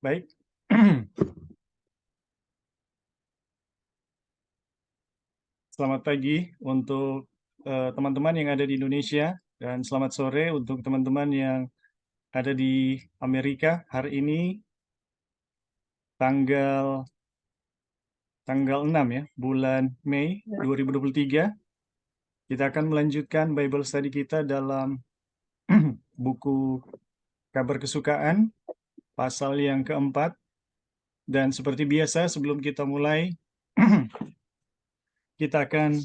Baik. Selamat pagi untuk teman-teman yang ada di Indonesia dan selamat sore untuk teman-teman yang ada di Amerika. Hari ini tanggal 6 ya, bulan Mei 2023. Kita akan melanjutkan Bible study kita dalam buku Kabar Kesukaan, pasal yang keempat. Dan seperti biasa sebelum kita mulai, kita akan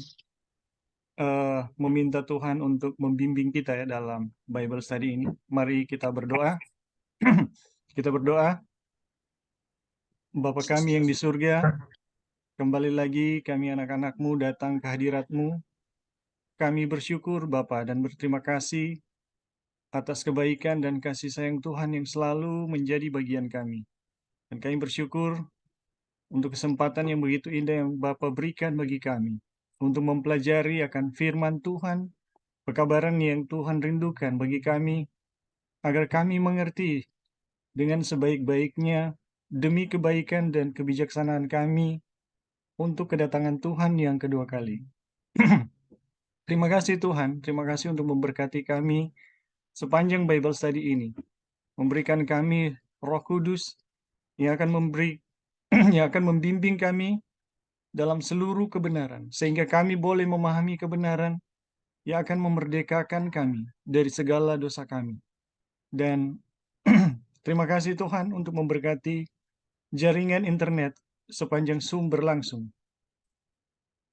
meminta Tuhan untuk membimbing kita ya dalam Bible study ini. Mari kita berdoa. Kita berdoa. Bapa kami yang di surga, kembali lagi kami anak-anak-Mu datang ke hadirat-Mu. Kami bersyukur Bapa dan berterima kasih atas kebaikan dan kasih sayang Tuhan yang selalu menjadi bagian kami. Dan kami bersyukur untuk kesempatan yang begitu indah yang Bapa berikan bagi kami untuk mempelajari akan firman Tuhan, pekabaran yang Tuhan rindukan bagi kami, agar kami mengerti dengan sebaik-baiknya demi kebaikan dan kebijaksanaan kami untuk kedatangan Tuhan yang kedua kali. Terima kasih Tuhan, terima kasih untuk memberkati kami sepanjang Bible study ini. Memberikan kami Roh Kudus yang akan yang akan membimbing kami dalam seluruh kebenaran, sehingga kami boleh memahami kebenaran yang akan memerdekakan kami dari segala dosa kami. Dan terima kasih Tuhan untuk memberkati jaringan internet sepanjang Zoom berlangsung,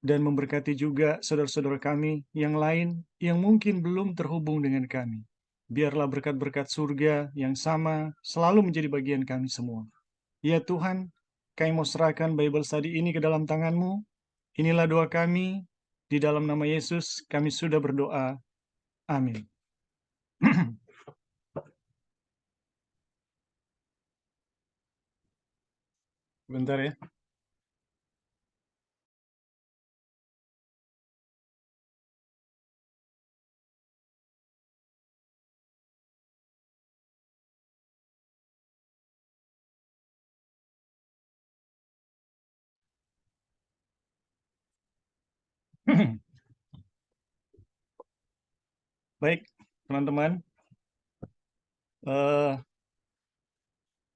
dan memberkati juga saudara-saudara kami yang lain yang mungkin belum terhubung dengan kami. Biarlah berkat-berkat surga yang sama selalu menjadi bagian kami semua. Ya Tuhan, kami mau serahkan Bible study ini ke dalam tangan-Mu. Inilah doa kami, di dalam nama Yesus kami sudah berdoa. Amin. Bentar ya. Baik, teman-teman.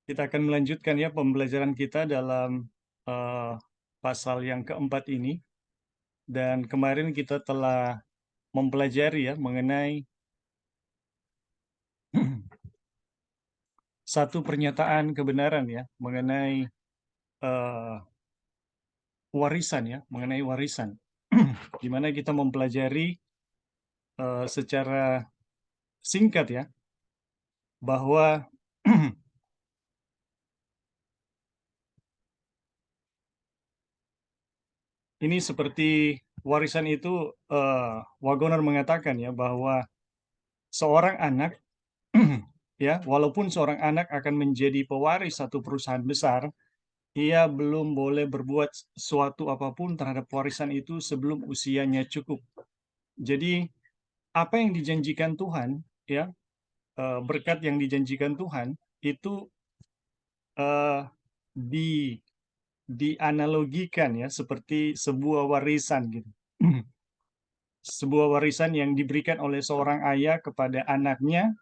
Kita akan melanjutkan ya pembelajaran kita dalam pasal yang keempat ini. Dan kemarin kita telah mempelajari ya mengenai satu pernyataan kebenaran ya mengenai warisan ya, mengenai warisan. Di mana kita mempelajari secara singkat ya bahwa ini seperti warisan itu, Wagoner mengatakan ya bahwa seorang anak ya, walaupun seorang anak akan menjadi pewaris satu perusahaan besar, ia belum boleh berbuat suatu apapun terhadap warisan itu sebelum usianya cukup. Jadi apa yang dijanjikan Tuhan ya, berkat yang dijanjikan Tuhan itu di dianalogikan ya seperti sebuah warisan gitu. Sebuah warisan yang diberikan oleh seorang ayah kepada anaknya,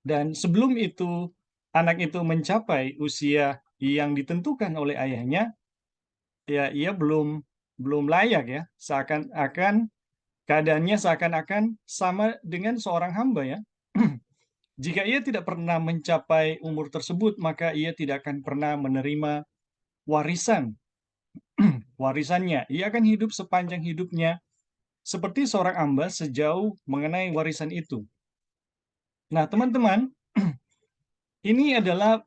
dan sebelum itu anak itu mencapai usia yang ditentukan oleh ayahnya, ya ia belum layak ya, seakan-akan keadaannya seakan-akan sama dengan seorang hamba ya. Jika ia tidak pernah mencapai umur tersebut, maka ia tidak akan pernah menerima warisannya. Ia akan hidup sepanjang hidupnya seperti seorang hamba sejauh mengenai warisan itu. Nah, teman-teman, ini adalah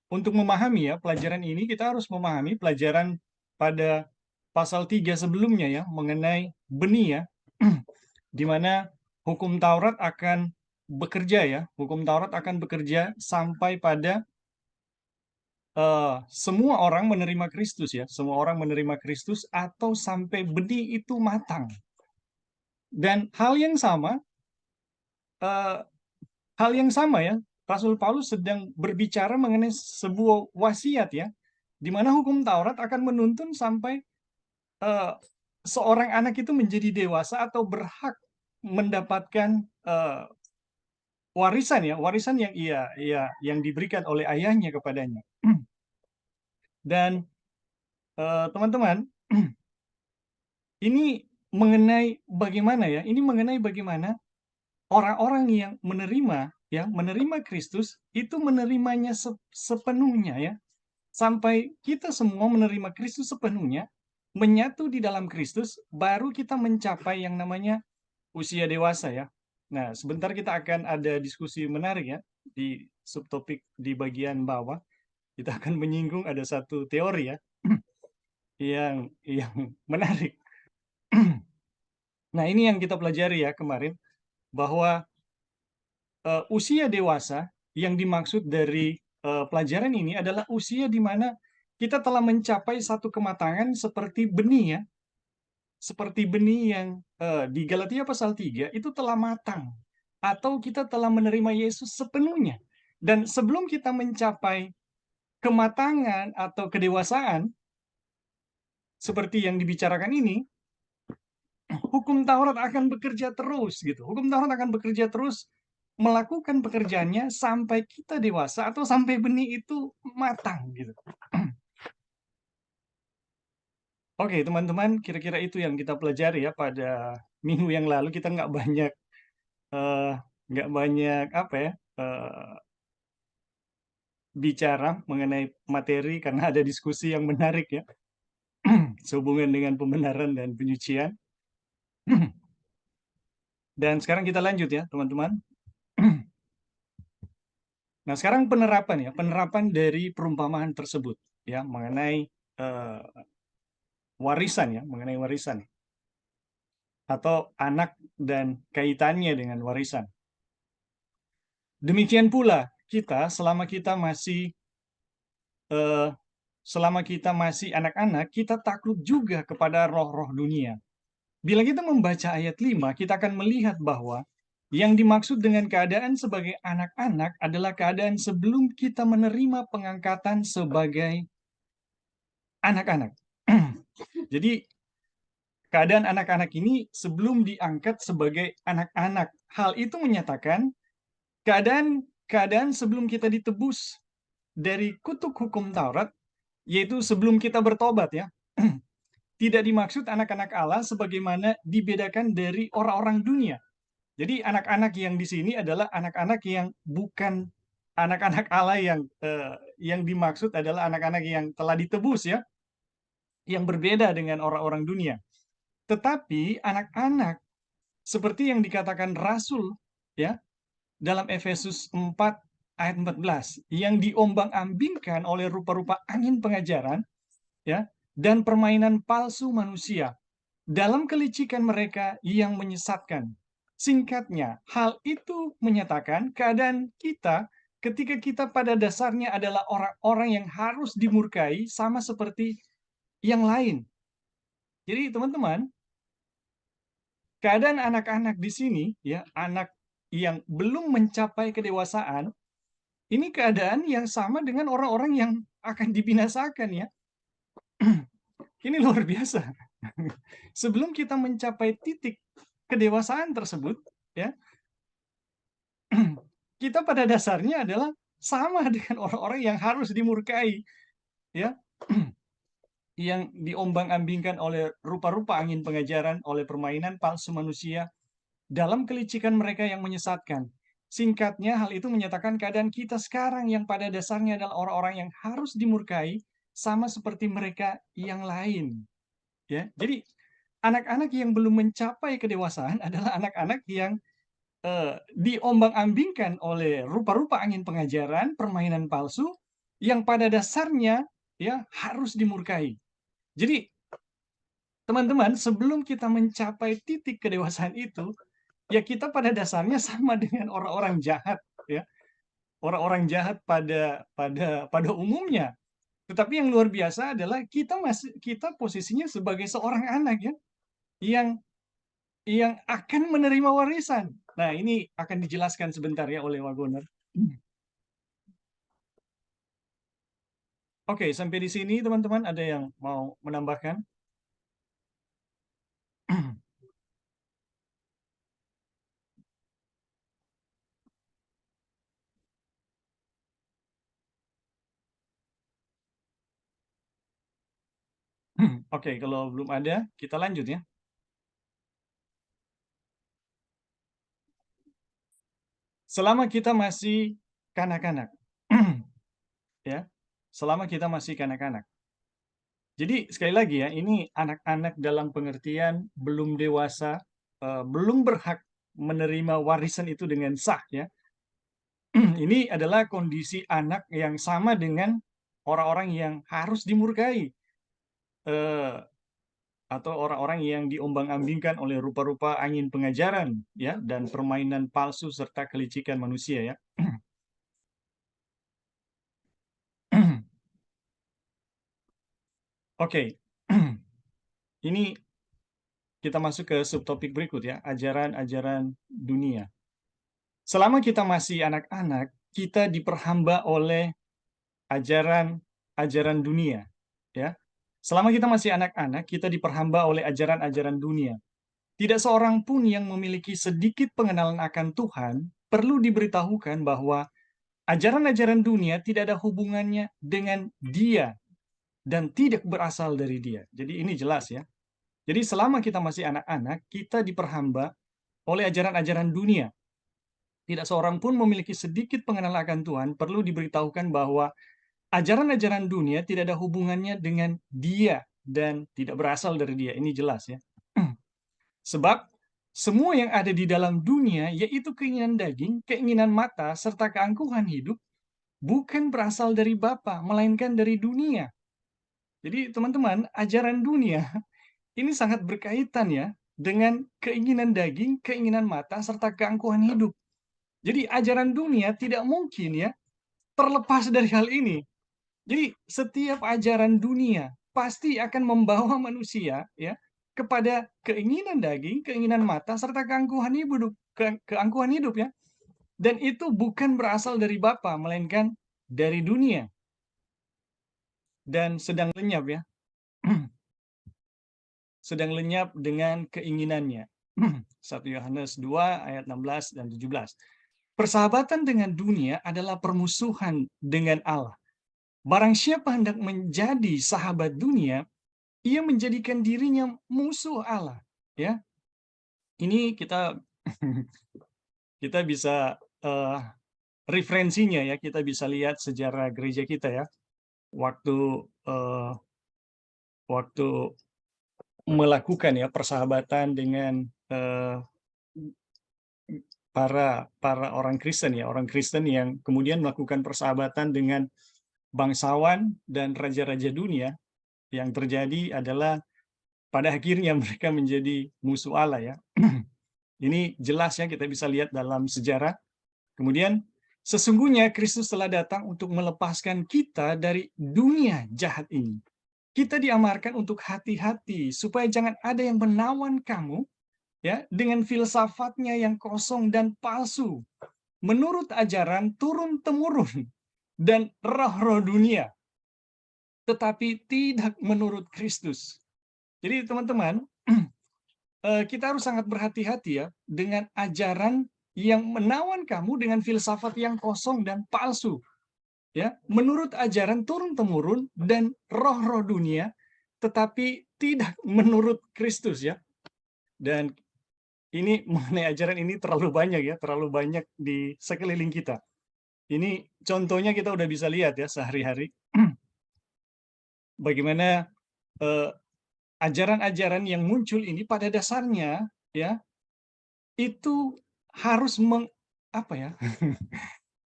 untuk memahami ya pelajaran ini, kita harus memahami pelajaran pada pasal 3 sebelumnya ya, mengenai benih ya, di mana hukum Taurat akan bekerja ya, hukum Taurat akan bekerja sampai pada semua orang menerima Kristus ya, semua orang menerima Kristus atau sampai benih itu matang. Dan hal yang sama ya Rasul Paulus sedang berbicara mengenai sebuah wasiat ya, di mana hukum Taurat akan menuntun sampai seorang anak itu menjadi dewasa atau berhak mendapatkan warisan ya, warisan yang yang diberikan oleh ayahnya kepadanya. Dan teman-teman, ini mengenai bagaimana ya? Ini mengenai bagaimana orang-orang yang menerima Kristus itu menerimanya sepenuhnya ya. Sampai kita semua menerima Kristus sepenuhnya, menyatu di dalam Kristus, baru kita mencapai yang namanya usia dewasa ya. Nah, sebentar kita akan ada diskusi menarik ya di subtopik di bagian bawah. Kita akan menyinggung ada satu teori ya yang menarik. Nah, ini yang kita pelajari ya kemarin, bahwa usia dewasa yang dimaksud dari pelajaran ini adalah usia di mana kita telah mencapai satu kematangan seperti benih ya. Seperti benih yang di Galatia pasal 3 itu telah matang. Atau kita telah menerima Yesus sepenuhnya. Dan sebelum kita mencapai kematangan atau kedewasaan, seperti yang dibicarakan ini, hukum Taurat akan bekerja terus gitu. Hukum Taurat akan bekerja terus melakukan pekerjaannya sampai kita dewasa atau sampai benih itu matang gitu. Oke, teman-teman, kira-kira itu yang kita pelajari ya pada minggu yang lalu. Kita nggak banyak apa ya bicara mengenai materi karena ada diskusi yang menarik ya sehubungan dengan pembenaran dan penyucian. Dan sekarang kita lanjut ya teman-teman. Nah, sekarang penerapan dari perumpamaan tersebut ya mengenai warisan ya, mengenai warisan atau anak dan kaitannya dengan warisan. Demikian pula kita selama kita masih anak-anak, kita takluk juga kepada roh-roh dunia. Bila kita membaca ayat 5, kita akan melihat bahwa yang dimaksud dengan keadaan sebagai anak-anak adalah keadaan sebelum kita menerima pengangkatan sebagai anak-anak. Jadi, keadaan anak-anak ini sebelum diangkat sebagai anak-anak. Hal itu menyatakan keadaan sebelum kita ditebus dari kutuk hukum Taurat, yaitu sebelum kita bertobat ya. Tidak dimaksud anak-anak Allah sebagaimana dibedakan dari orang-orang dunia. Jadi anak-anak yang di sini adalah anak-anak yang bukan anak-anak Allah yang dimaksud adalah anak-anak yang telah ditebus ya, yang berbeda dengan orang-orang dunia. Tetapi anak-anak seperti yang dikatakan Rasul ya dalam Efesus 4 ayat 14 yang diombang-ambingkan oleh rupa-rupa angin pengajaran ya dan permainan palsu manusia dalam kelicikan mereka yang menyesatkan. Singkatnya, hal itu menyatakan keadaan kita ketika kita pada dasarnya adalah orang-orang yang harus dimurkai sama seperti yang lain. Jadi teman-teman, keadaan anak-anak di sini ya, anak yang belum mencapai kedewasaan, ini keadaan yang sama dengan orang-orang yang akan dibinasakan ya. Ini luar biasa. Sebelum kita mencapai titik kedewasaan tersebut, ya, kita pada dasarnya adalah sama dengan orang-orang yang harus dimurkai, ya, yang diombang-ambingkan oleh rupa-rupa angin pengajaran, oleh permainan palsu manusia, dalam kelicikan mereka yang menyesatkan. Singkatnya, hal itu menyatakan keadaan kita sekarang yang pada dasarnya adalah orang-orang yang harus dimurkai, sama seperti mereka yang lain. Ya, jadi anak-anak yang belum mencapai kedewasaan adalah anak-anak yang diombang-ambingkan oleh rupa-rupa angin pengajaran, permainan palsu, yang pada dasarnya ya harus dimurkai. Jadi, teman-teman, sebelum kita mencapai titik kedewasaan itu, ya kita pada dasarnya sama dengan orang-orang jahat, ya. Orang-orang jahat pada umumnya. Tetapi yang luar biasa adalah kita posisinya sebagai seorang anak ya, yang akan menerima warisan. Nah, ini akan dijelaskan sebentar ya oleh Wagoner. Oke, sampai di sini teman-teman ada yang mau menambahkan? Oke, kalau belum ada, kita lanjut ya. Selama kita masih kanak-kanak, ya, selama kita masih kanak-kanak. Jadi sekali lagi ya, ini anak-anak dalam pengertian belum dewasa, belum berhak menerima warisan itu dengan sah ya. Ini adalah kondisi anak yang sama dengan orang-orang yang harus dimurkai, eh, atau orang-orang yang diombang-ambingkan oleh rupa-rupa angin pengajaran ya dan permainan palsu serta kelicikan manusia ya. Oke. Ini kita masuk ke subtopik berikut ya, ajaran-ajaran dunia. Selama kita masih anak-anak, kita diperhamba oleh ajaran-ajaran dunia ya. Selama kita masih anak-anak, kita diperhamba oleh ajaran-ajaran dunia. Tidak seorang pun yang memiliki sedikit pengenalan akan Tuhan perlu diberitahukan bahwa ajaran-ajaran dunia tidak ada hubungannya dengan Dia dan tidak berasal dari Dia. Jadi ini jelas ya. Jadi selama kita masih anak-anak, kita diperhamba oleh ajaran-ajaran dunia. Tidak seorang pun memiliki sedikit pengenalan akan Tuhan perlu diberitahukan bahwa ajaran-ajaran dunia tidak ada hubungannya dengan Dia dan tidak berasal dari Dia. Ini jelas ya. Sebab semua yang ada di dalam dunia, yaitu keinginan daging, keinginan mata, serta keangkuhan hidup, bukan berasal dari Bapa, melainkan dari dunia. Jadi teman-teman, ajaran dunia ini sangat berkaitan ya dengan keinginan daging, keinginan mata, serta keangkuhan hidup. Jadi ajaran dunia tidak mungkin ya terlepas dari hal ini. Jadi setiap ajaran dunia pasti akan membawa manusia ya kepada keinginan daging, keinginan mata, serta keangkuhan hidup, keangkuhan hidup ya. Dan itu bukan berasal dari Bapa, melainkan dari dunia. Dan sedang lenyap ya. Sedang lenyap dengan keinginannya. 1 Yohanes 2 ayat 16 dan 17. Persahabatan dengan dunia adalah permusuhan dengan Allah. Barang siapa hendak menjadi sahabat dunia, ia menjadikan dirinya musuh Allah. Ya, ini kita kita bisa referensinya ya, kita bisa lihat sejarah gereja kita ya. Waktu melakukan ya persahabatan dengan para orang Kristen ya, orang Kristen yang kemudian melakukan persahabatan dengan bangsawan dan raja-raja dunia, yang terjadi adalah pada akhirnya mereka menjadi musuh Allah ya. Ini jelas ya, kita bisa lihat dalam sejarah. Kemudian sesungguhnya Kristus telah datang untuk melepaskan kita dari dunia jahat ini. Kita diamarkan untuk hati-hati supaya jangan ada yang menawan kamu ya dengan filsafatnya yang kosong dan palsu, menurut ajaran turun-temurun dan roh-roh dunia, tetapi tidak menurut Kristus. Jadi teman-teman, kita harus sangat berhati-hati ya dengan ajaran yang menawan kamu dengan filsafat yang kosong dan palsu. Ya, menurut ajaran turun-temurun dan roh-roh dunia, tetapi tidak menurut Kristus ya. Dan ini mengenai ajaran ini terlalu banyak ya, terlalu banyak di sekeliling kita. Ini contohnya kita udah bisa lihat ya sehari-hari. Bagaimana ajaran-ajaran yang muncul ini pada dasarnya ya itu harus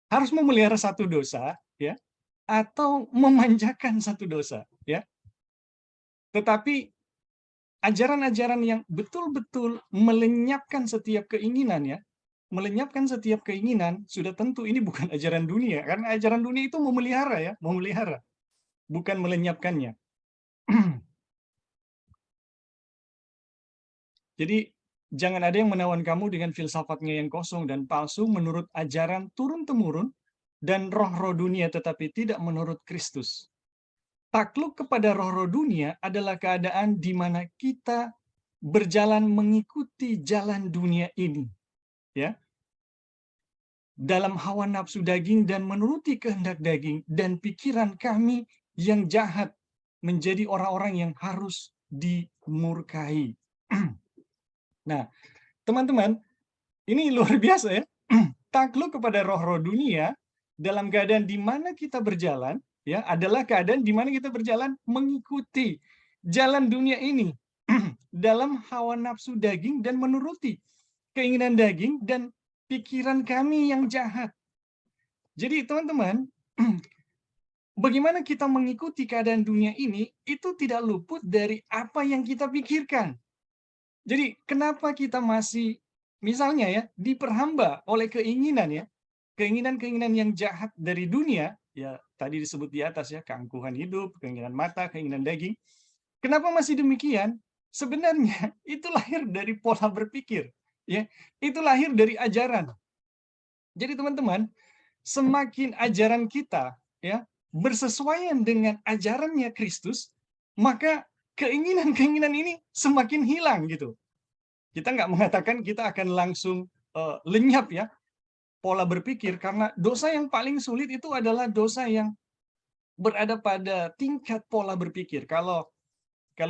harus memelihara satu dosa ya atau memanjakan satu dosa ya. Tetapi ajaran-ajaran yang betul-betul melenyapkan setiap keinginan ya, melenyapkan setiap keinginan, sudah tentu ini bukan ajaran dunia, karena ajaran dunia itu memelihara ya, memelihara, bukan melenyapkannya. Jadi jangan ada yang menawan kamu dengan filsafatnya yang kosong dan palsu menurut ajaran turun-temurun dan roh-roh dunia, tetapi tidak menurut Kristus. Takluk kepada roh-roh dunia adalah keadaan di mana kita berjalan mengikuti jalan dunia ini, ya. Dalam hawa nafsu daging dan menuruti kehendak daging dan pikiran kami yang jahat menjadi orang-orang yang harus dimurkai. Nah, teman-teman, ini luar biasa ya. Takluk kepada roh-roh dunia dalam keadaan di mana kita berjalan, ya, adalah keadaan di mana kita berjalan mengikuti jalan dunia ini dalam hawa nafsu daging dan menuruti keinginan daging dan pikiran kami yang jahat. Jadi teman-teman, bagaimana kita mengikuti keadaan dunia ini itu tidak luput dari apa yang kita pikirkan. Jadi kenapa kita masih misalnya ya diperhamba oleh keinginan ya, keinginan-keinginan yang jahat dari dunia, ya tadi disebut di atas ya, keangkuhan hidup, keinginan mata, keinginan daging. Kenapa masih demikian? Sebenarnya itu lahir dari pola berpikir, ya. Itu lahir dari ajaran. Jadi teman-teman, semakin ajaran kita ya bersesuaian dengan ajarannya Kristus, maka keinginan-keinginan ini semakin hilang gitu. Kita nggak mengatakan kita akan langsung lenyap ya pola berpikir, karena dosa yang paling sulit itu adalah dosa yang berada pada tingkat pola berpikir. Kalau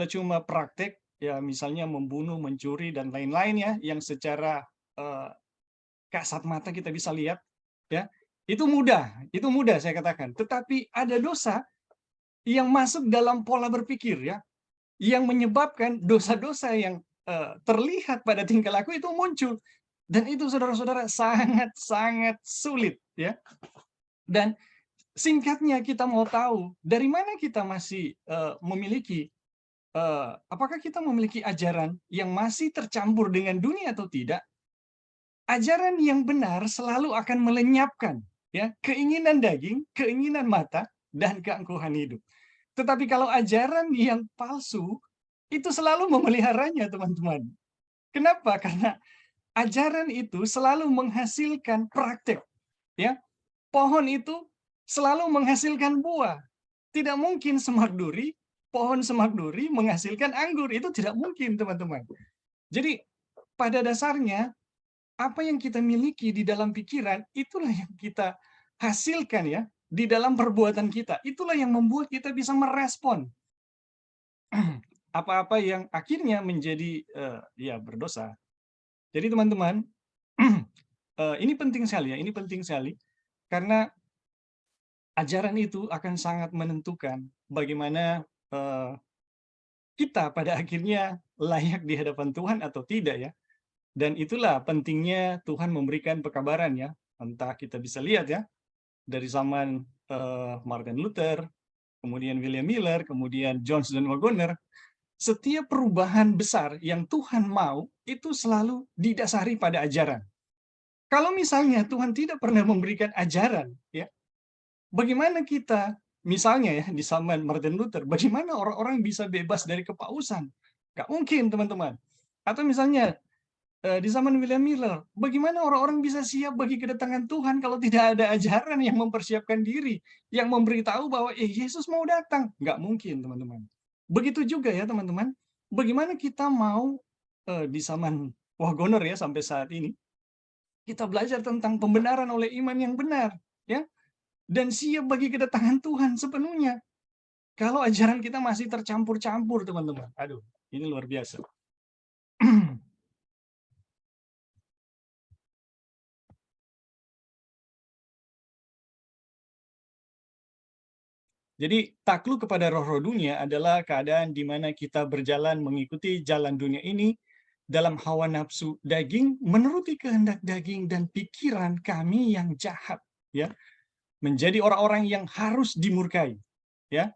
cuma praktek ya misalnya membunuh, mencuri dan lain-lain ya yang secara eh, kasat mata kita bisa lihat ya, itu mudah saya katakan. Tetapi ada dosa yang masuk dalam pola berpikir ya, yang menyebabkan dosa-dosa yang terlihat pada tingkah laku itu muncul. Dan itu saudara-saudara sangat-sangat sulit ya. Dan singkatnya kita mau tahu dari mana kita masih memiliki apakah kita memiliki ajaran yang masih tercampur dengan dunia atau tidak? Ajaran yang benar selalu akan melenyapkan ya keinginan daging, keinginan mata, dan keangkuhan hidup. Tetapi kalau ajaran yang palsu itu selalu memeliharanya, teman-teman. Kenapa? Karena ajaran itu selalu menghasilkan praktek. Ya, pohon itu selalu menghasilkan buah. Tidak mungkin pohon semak duri menghasilkan anggur. Itu tidak mungkin, teman-teman. Jadi, pada dasarnya, apa yang kita miliki di dalam pikiran, itulah yang kita hasilkan ya, di dalam perbuatan kita. Itulah yang membuat kita bisa merespon apa-apa yang akhirnya menjadi ya berdosa. Jadi teman-teman, ini penting sekali ya, ini penting sekali karena ajaran itu akan sangat menentukan bagaimana kita pada akhirnya layak di hadapan Tuhan atau tidak ya. Dan itulah pentingnya Tuhan memberikan pekabaran ya. Entah kita bisa lihat ya dari zaman Martin Luther, kemudian William Miller, kemudian Jones dan Waggoner, setiap perubahan besar yang Tuhan mau itu selalu didasari pada ajaran. Kalau misalnya Tuhan tidak pernah memberikan ajaran, ya, bagaimana kita, misalnya ya di zaman Martin Luther, bagaimana orang-orang bisa bebas dari kepausan? Gak mungkin, teman-teman. Atau misalnya di zaman William Miller, bagaimana orang-orang bisa siap bagi kedatangan Tuhan kalau tidak ada ajaran yang mempersiapkan diri, yang memberitahu bahwa Yesus mau datang? Nggak mungkin, teman-teman. Begitu juga ya, teman-teman. Bagaimana kita mau di zaman Waggoner ya sampai saat ini, kita belajar tentang pembenaran oleh iman yang benar, ya, dan siap bagi kedatangan Tuhan sepenuhnya. Kalau ajaran kita masih tercampur-campur, teman-teman. Aduh, ini luar biasa. Jadi takluk kepada roh-roh dunia adalah keadaan di mana kita berjalan mengikuti jalan dunia ini dalam hawa nafsu daging, menuruti kehendak daging dan pikiran kami yang jahat, ya, menjadi orang-orang yang harus dimurkai, ya.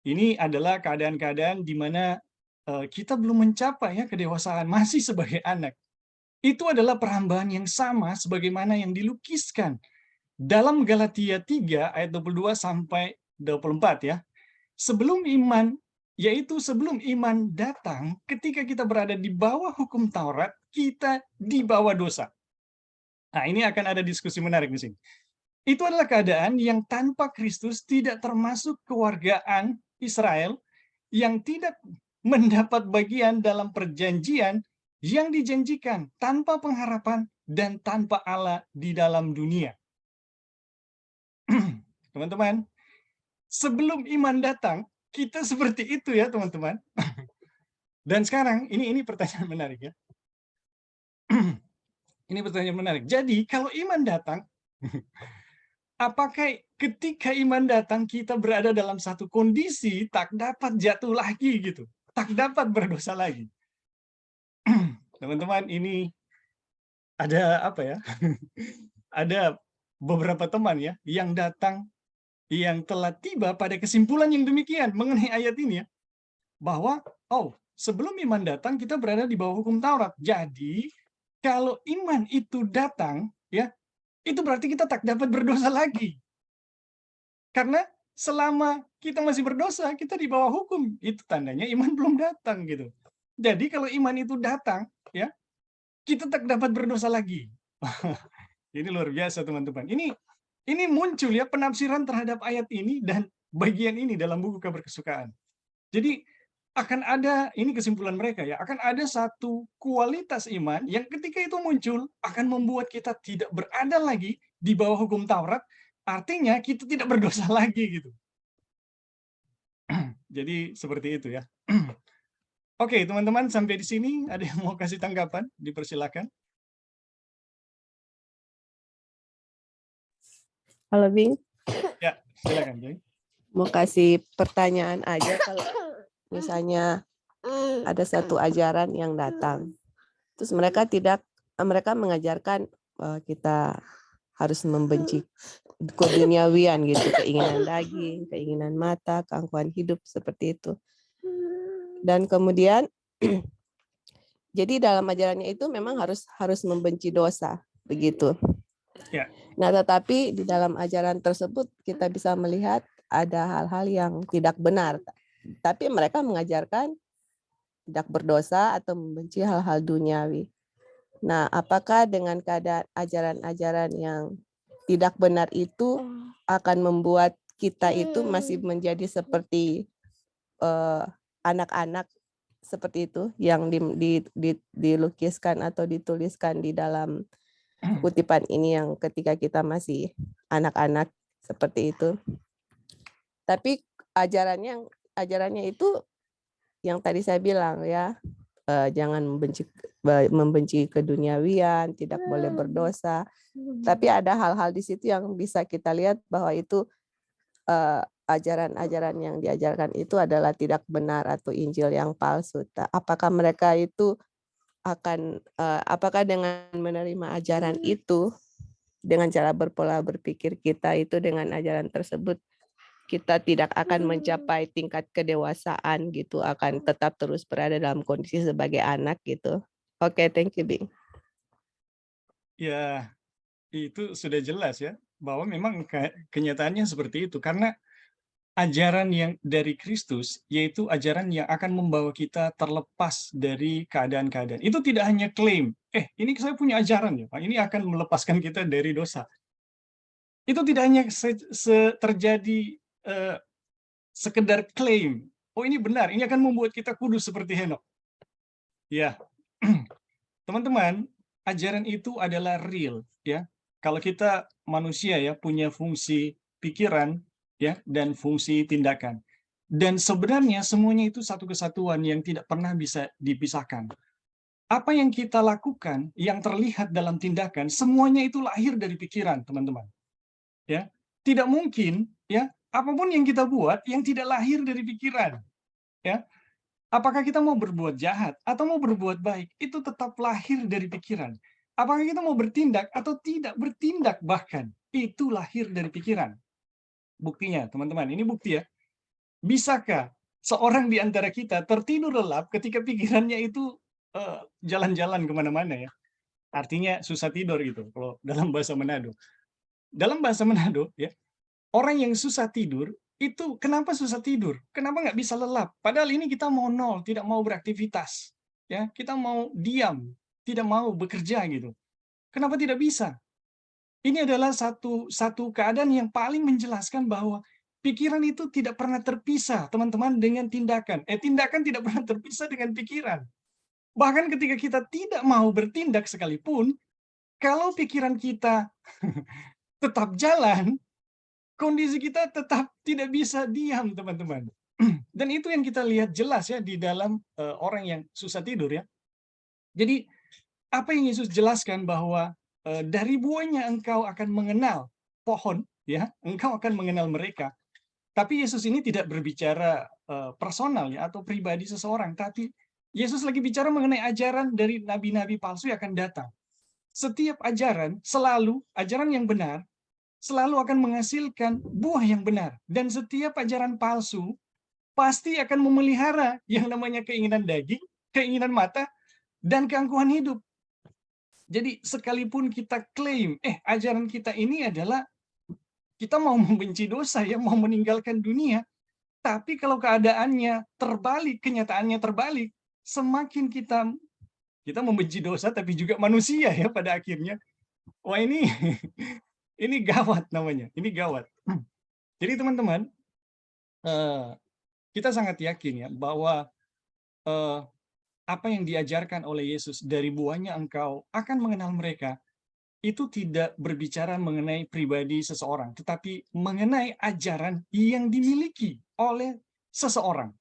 Ini adalah keadaan-keadaan di mana kita belum mencapai ya kedewasaan, masih sebagai anak. Itu adalah perhambaan yang sama sebagaimana yang dilukiskan dalam Galatia 3 ayat 22 sampai 24 ya. Sebelum iman, yaitu sebelum iman datang, ketika kita berada di bawah hukum Taurat, kita di bawah dosa. Nah, ini akan ada diskusi menarik di sini. Itu adalah keadaan yang tanpa Kristus tidak termasuk kewargaan Israel yang tidak mendapat bagian dalam perjanjian yang dijanjikan tanpa pengharapan dan tanpa Allah di dalam dunia. Teman-teman, sebelum iman datang, kita seperti itu ya, teman-teman. Dan sekarang, ini pertanyaan menarik ya. Ini pertanyaan menarik. Jadi, kalau iman datang, apakah ketika iman datang kita berada dalam satu kondisi tak dapat jatuh lagi gitu, tak dapat berdosa lagi? Teman-teman, ini ada apa ya? Ada beberapa teman ya yang datang yang telah tiba pada kesimpulan yang demikian mengenai ayat ini ya, bahwa sebelum iman datang kita berada di bawah hukum Taurat. Jadi kalau iman itu datang ya, itu berarti kita tak dapat berdosa lagi. Karena selama kita masih berdosa, kita di bawah hukum. Itu tandanya iman belum datang gitu. Jadi kalau iman itu datang, ya, kita tak dapat berdosa lagi. Ini luar biasa teman-teman. Ini muncul ya penafsiran terhadap ayat ini dan bagian ini dalam buku Kabar Kesukaan. Jadi akan ada, ini kesimpulan mereka ya, akan ada satu kualitas iman yang ketika itu muncul akan membuat kita tidak berada lagi di bawah hukum Taurat, artinya kita tidak berdosa lagi gitu. Jadi seperti itu ya. Oke, teman-teman, sampai di sini ada yang mau kasih tanggapan? Dipersilakan. Halo Bing, Ya, silakan Joy. mau kasih pertanyaan aja kalau misalnya ada satu ajaran yang datang, terus mereka mengajarkan kita harus membenci keduniawian gitu, keinginan daging, keinginan mata, keangkuhan hidup seperti itu. Dan kemudian jadi dalam ajarannya itu memang harus membenci dosa, begitu. Ya. Nah, tetapi di dalam ajaran tersebut kita bisa melihat ada hal-hal yang tidak benar. Tapi mereka mengajarkan tidak berdosa atau membenci hal-hal duniawi. Nah, apakah dengan keadaan ajaran-ajaran yang tidak benar itu akan membuat kita itu masih menjadi seperti anak-anak seperti itu yang dilukiskan atau dituliskan di dalam kutipan ini yang ketika kita masih anak-anak seperti itu. Tapi ajarannya itu yang tadi saya bilang ya, jangan membenci keduniawian, tidak boleh berdosa. Tapi ada hal-hal di situ yang bisa kita lihat bahwa itu ajaran-ajaran yang diajarkan itu adalah tidak benar atau Injil yang palsu. Apakah mereka itu apakah dengan menerima ajaran itu, dengan cara berpola berpikir kita itu dengan ajaran tersebut, kita tidak akan mencapai tingkat kedewasaan gitu, akan tetap terus berada dalam kondisi sebagai anak gitu. Oke, thank you, Bing. Ya, itu sudah jelas ya, bahwa memang kenyataannya seperti itu. Karena ajaran yang dari Kristus, yaitu ajaran yang akan membawa kita terlepas dari keadaan-keadaan. Itu tidak hanya klaim, ini saya punya ajaran ya Pak, ini akan melepaskan kita dari dosa. Itu tidak hanya terjadi sekedar klaim, ini benar, ini akan membuat kita kudus seperti Henokh. Ya, teman-teman, ajaran itu adalah real ya. Kalau kita manusia ya punya fungsi pikiran ya dan fungsi tindakan. Dan sebenarnya semuanya itu satu kesatuan yang tidak pernah bisa dipisahkan. Apa yang kita lakukan yang terlihat dalam tindakan semuanya itu lahir dari pikiran, teman-teman. Ya. Tidak mungkin ya apapun yang kita buat yang tidak lahir dari pikiran. Ya. Apakah kita mau berbuat jahat atau mau berbuat baik, itu tetap lahir dari pikiran. Apakah kita mau bertindak atau tidak bertindak bahkan, itu lahir dari pikiran. Buktinya, teman-teman, ini bukti ya. Bisakah seorang di antara kita tertidur lelap ketika pikirannya itu jalan-jalan kemana-mana ya? Artinya susah tidur gitu, kalau dalam bahasa Manado. Dalam bahasa Manado, ya, orang yang susah tidur, itu kenapa susah tidur? Kenapa nggak bisa lelap? Padahal ini kita mau nol, tidak mau beraktivitas. Ya, kita mau diam, tidak mau bekerja gitu. Kenapa tidak bisa? Ini adalah satu keadaan yang paling menjelaskan bahwa pikiran itu tidak pernah terpisah, teman-teman, dengan tindakan. Tindakan tidak pernah terpisah dengan pikiran. Bahkan ketika kita tidak mau bertindak sekalipun, kalau pikiran kita tetap jalan, kondisi kita tetap tidak bisa diam, teman-teman. Dan itu yang kita lihat jelas ya di dalam orang yang susah tidur ya. Jadi apa yang Yesus jelaskan bahwa dari buahnya engkau akan mengenal pohon, ya, engkau akan mengenal mereka. Tapi Yesus ini tidak berbicara personal ya atau pribadi seseorang, tapi Yesus lagi bicara mengenai ajaran dari nabi-nabi palsu yang akan datang. Setiap ajaran selalu ajaran yang benar selalu akan menghasilkan buah yang benar, dan setiap ajaran palsu pasti akan memelihara yang namanya keinginan daging, keinginan mata, dan keangkuhan hidup. Jadi sekalipun kita klaim, ajaran kita ini adalah kita mau membenci dosa ya, mau meninggalkan dunia, tapi kalau keadaannya terbalik, kenyataannya terbalik, semakin kita membenci dosa tapi juga manusia ya pada akhirnya. Wah ini ini gawat namanya, ini gawat. Jadi teman-teman, kita sangat yakin ya bahwa apa yang diajarkan oleh Yesus, dari buahnya engkau akan mengenal mereka, itu tidak berbicara mengenai pribadi seseorang, tetapi mengenai ajaran yang dimiliki oleh seseorang.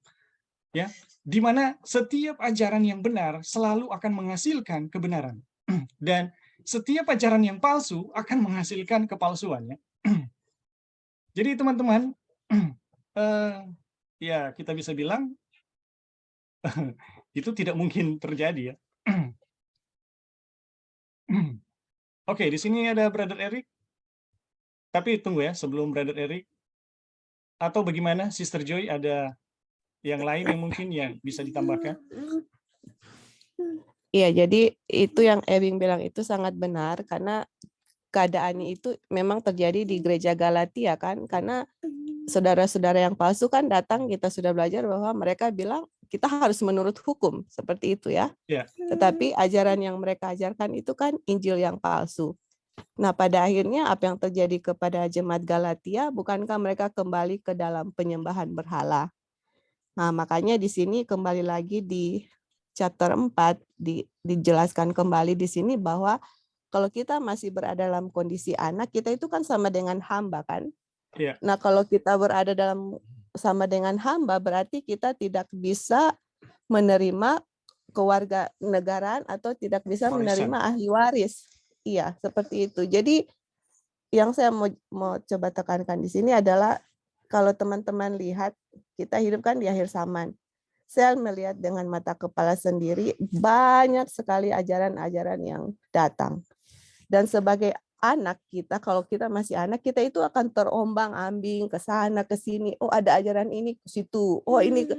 Ya, di mana setiap ajaran yang benar selalu akan menghasilkan kebenaran. Dan setiap ajaran yang palsu akan menghasilkan kepalsuannya. Jadi teman-teman, ya kita bisa bilang itu tidak mungkin terjadi ya. Oke, di sini ada Brother Eric. Tapi tunggu ya, sebelum Brother Eric, atau bagaimana Sister Joy, ada yang lain yang mungkin yang bisa ditambahkan? Iya, jadi itu yang Ewing bilang itu sangat benar, karena keadaannya itu memang terjadi di gereja Galatia kan, karena saudara-saudara yang palsu kan datang, kita sudah belajar bahwa mereka bilang kita harus menurut hukum, seperti itu ya. Ya. Tetapi ajaran yang mereka ajarkan itu kan Injil yang palsu. Nah, pada akhirnya apa yang terjadi kepada jemaat Galatia, bukankah mereka kembali ke dalam penyembahan berhala? Nah, makanya di sini kembali lagi di chapter 4 dijelaskan kembali di sini bahwa kalau kita masih berada dalam kondisi anak, kita itu kan sama dengan hamba kan? Ya. Nah, kalau kita berada dalam sama dengan hamba, berarti kita tidak bisa menerima kewarganegaraan atau tidak bisa Warisan. menerima ahli waris. Iya, seperti itu. Jadi yang saya mau coba tekankan di sini adalah kalau teman-teman lihat, kita hidup kan di akhir zaman. Saya melihat dengan mata kepala sendiri banyak sekali ajaran-ajaran yang datang. Dan sebagai anak kita, kalau kita masih anak, kita itu akan terombang-ambing ke sana ke sini. Oh, ada ajaran ini ke situ. Oh, ini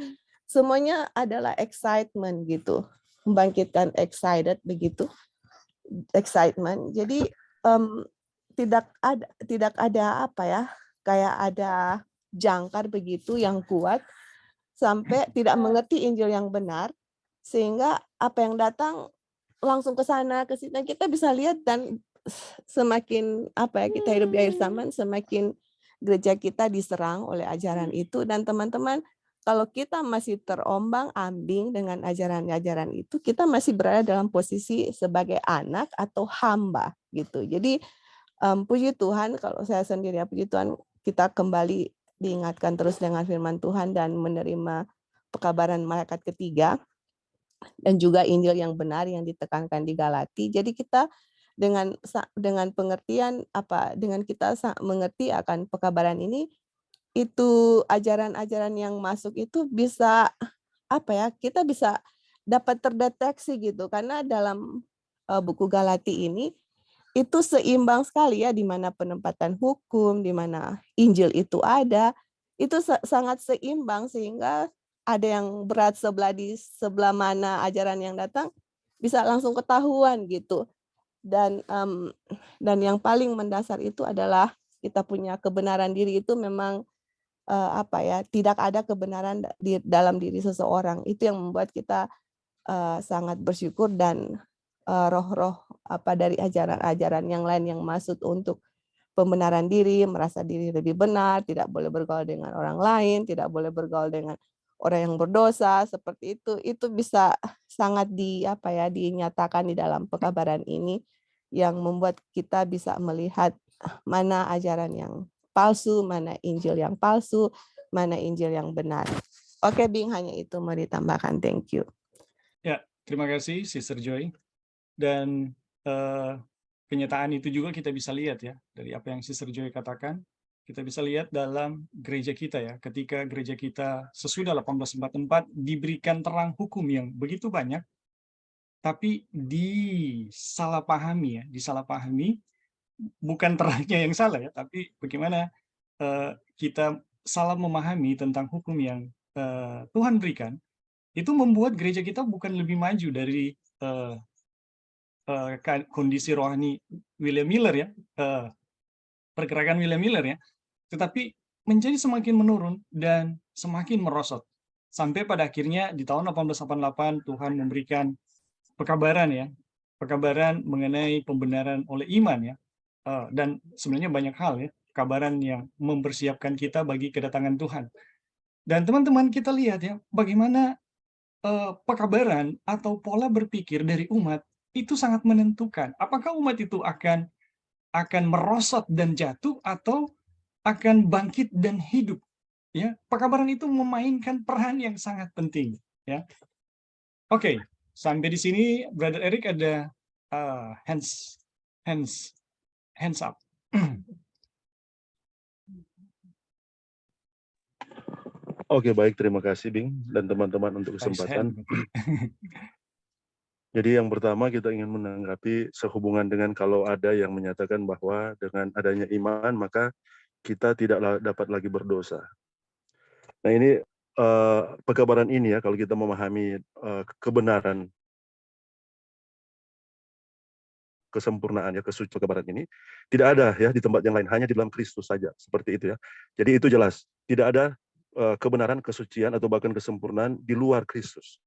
semuanya adalah excitement gitu. Membangkitkan begitu. Excitement. Jadi tidak ada apa ya, kayak ada jangkar begitu yang kuat sampai tidak mengerti Injil yang benar, sehingga apa yang datang langsung ke sana ke sini. Kita bisa lihat, dan semakin apa ya, kita hidup di akhir zaman, semakin gereja kita diserang oleh ajaran itu. Dan teman-teman, kalau kita masih terombang-ambing dengan ajaran-ajaran itu, kita masih berada dalam posisi sebagai anak atau hamba gitu. Jadi puji Tuhan, kalau saya sendiri ya, puji Tuhan, kita kembali diingatkan terus dengan firman Tuhan dan menerima pekabaran malaikat ketiga dan juga Injil yang benar yang ditekankan di Galati. Jadi kita dengan pengertian dengan kita mengerti akan pekabaran ini, itu ajaran-ajaran yang masuk itu bisa kita bisa dapat terdeteksi gitu, karena dalam buku Galati ini itu seimbang sekali ya, di mana penempatan hukum, di mana Injil itu ada, itu sangat seimbang, sehingga ada yang berat di sebelah mana ajaran yang datang bisa langsung ketahuan gitu. Dan yang paling mendasar itu adalah kita punya kebenaran diri itu memang tidak ada kebenaran di dalam diri seseorang. Itu yang membuat kita sangat bersyukur, dan roh-roh dari ajaran-ajaran yang lain yang masuk untuk pembenaran diri, merasa diri lebih benar, tidak boleh bergaul dengan orang lain, tidak boleh bergaul dengan orang yang berdosa, seperti itu bisa sangat dinyatakan di dalam pekabaran ini, yang membuat kita bisa melihat mana ajaran yang palsu, mana Injil yang palsu, mana Injil yang benar. Oke, Bing, hanya itu mau ditambahkan. Thank you. Ya, terima kasih Sister Joy. Dan kenyataan itu juga kita bisa lihat ya, dari apa yang Sister Joy katakan, kita bisa lihat dalam gereja kita ya, ketika gereja kita sesudah 1844 diberikan terang hukum yang begitu banyak, tapi disalahpahami, bukan terangnya yang salah ya, tapi bagaimana kita salah memahami tentang hukum yang Tuhan berikan, itu membuat gereja kita bukan lebih maju dari kondisi rohani William Miller ya, pergerakan William Miller ya, tetapi menjadi semakin menurun dan semakin merosot. Sampai pada akhirnya di tahun 1888 Tuhan memberikan pekabaran mengenai pembenaran oleh iman ya, dan sebenarnya banyak hal ya, pekabaran yang mempersiapkan kita bagi kedatangan Tuhan. Dan teman-teman kita lihat ya, bagaimana pekabaran atau pola berpikir dari umat itu sangat menentukan. Apakah umat itu akan merosot dan jatuh atau akan bangkit dan hidup? Ya, pekabaran itu memainkan peran yang sangat penting. Ya, oke. Sampai di sini, Brother Eric ada hands up. Oke, baik. Terima kasih, Bing, dan teman-teman untuk kesempatan. Jadi yang pertama kita ingin menanggapi sehubungan dengan kalau ada yang menyatakan bahwa dengan adanya iman, maka kita tidak dapat lagi berdosa. Nah ini pekabaran ini ya, kalau kita memahami kebenaran, kesempurnaan ya, kesucian pekabaran ini, tidak ada ya di tempat yang lain, hanya di dalam Kristus saja, seperti itu ya. Jadi itu jelas, tidak ada kebenaran, kesucian, atau bahkan kesempurnaan di luar Kristus.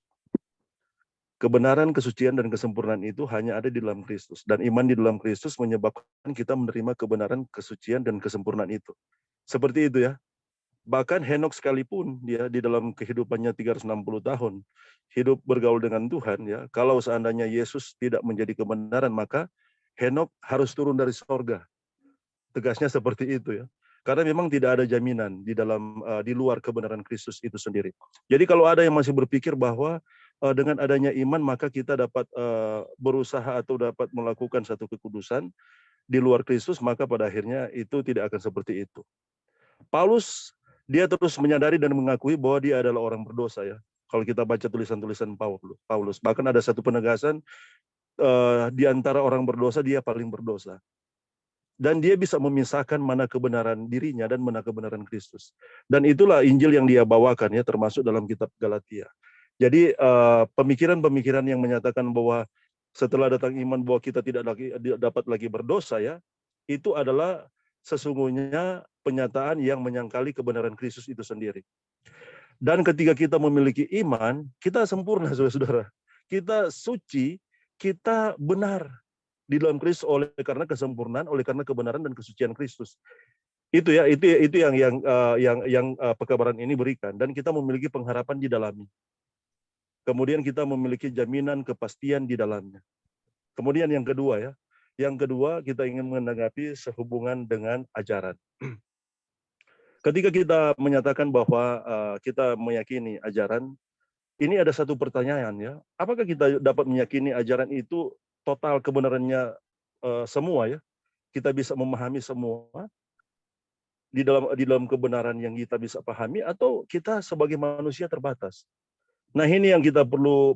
Kebenaran, kesucian, dan kesempurnaan itu hanya ada di dalam Kristus. Dan iman di dalam Kristus menyebabkan kita menerima kebenaran, kesucian, dan kesempurnaan itu. Seperti itu ya. Bahkan Henokh sekalipun dia di dalam kehidupannya 360 tahun hidup bergaul dengan Tuhan ya. Kalau seandainya Yesus tidak menjadi kebenaran, maka Henokh harus turun dari sorga. Tegasnya seperti itu ya. Karena memang tidak ada jaminan di luar kebenaran Kristus itu sendiri. Jadi kalau ada yang masih berpikir bahwa dengan adanya iman maka kita dapat berusaha atau dapat melakukan satu kekudusan di luar Kristus, maka pada akhirnya itu tidak akan seperti itu. Paulus dia terus menyadari dan mengakui bahwa dia adalah orang berdosa ya. Kalau kita baca tulisan-tulisan Paulus, bahkan ada satu penegasan di antara orang berdosa dia paling berdosa. Dan dia bisa memisahkan mana kebenaran dirinya dan mana kebenaran Kristus. Dan itulah Injil yang dia bawakan ya, termasuk dalam kitab Galatia. Jadi pemikiran-pemikiran yang menyatakan bahwa setelah datang iman bahwa kita tidak dapat lagi berdosa ya, itu adalah sesungguhnya penyataan yang menyangkali kebenaran Kristus itu sendiri. Dan ketika kita memiliki iman, kita sempurna saudara-saudara. Kita suci, kita benar di dalam Kristus oleh karena kesempurnaan, oleh karena kebenaran dan kesucian Kristus. Itu ya, itu yang pekabaran ini berikan, dan kita memiliki pengharapan di dalamnya. Kemudian kita memiliki jaminan kepastian di dalamnya. Kemudian yang kedua ya, kita ingin menanggapi sehubungan dengan ajaran. Ketika kita menyatakan bahwa kita meyakini ajaran, ini ada satu pertanyaan ya, apakah kita dapat meyakini ajaran itu total kebenarannya semua ya? Kita bisa memahami semua di dalam kebenaran yang kita bisa pahami, atau kita sebagai manusia terbatas. Nah ini yang kita perlu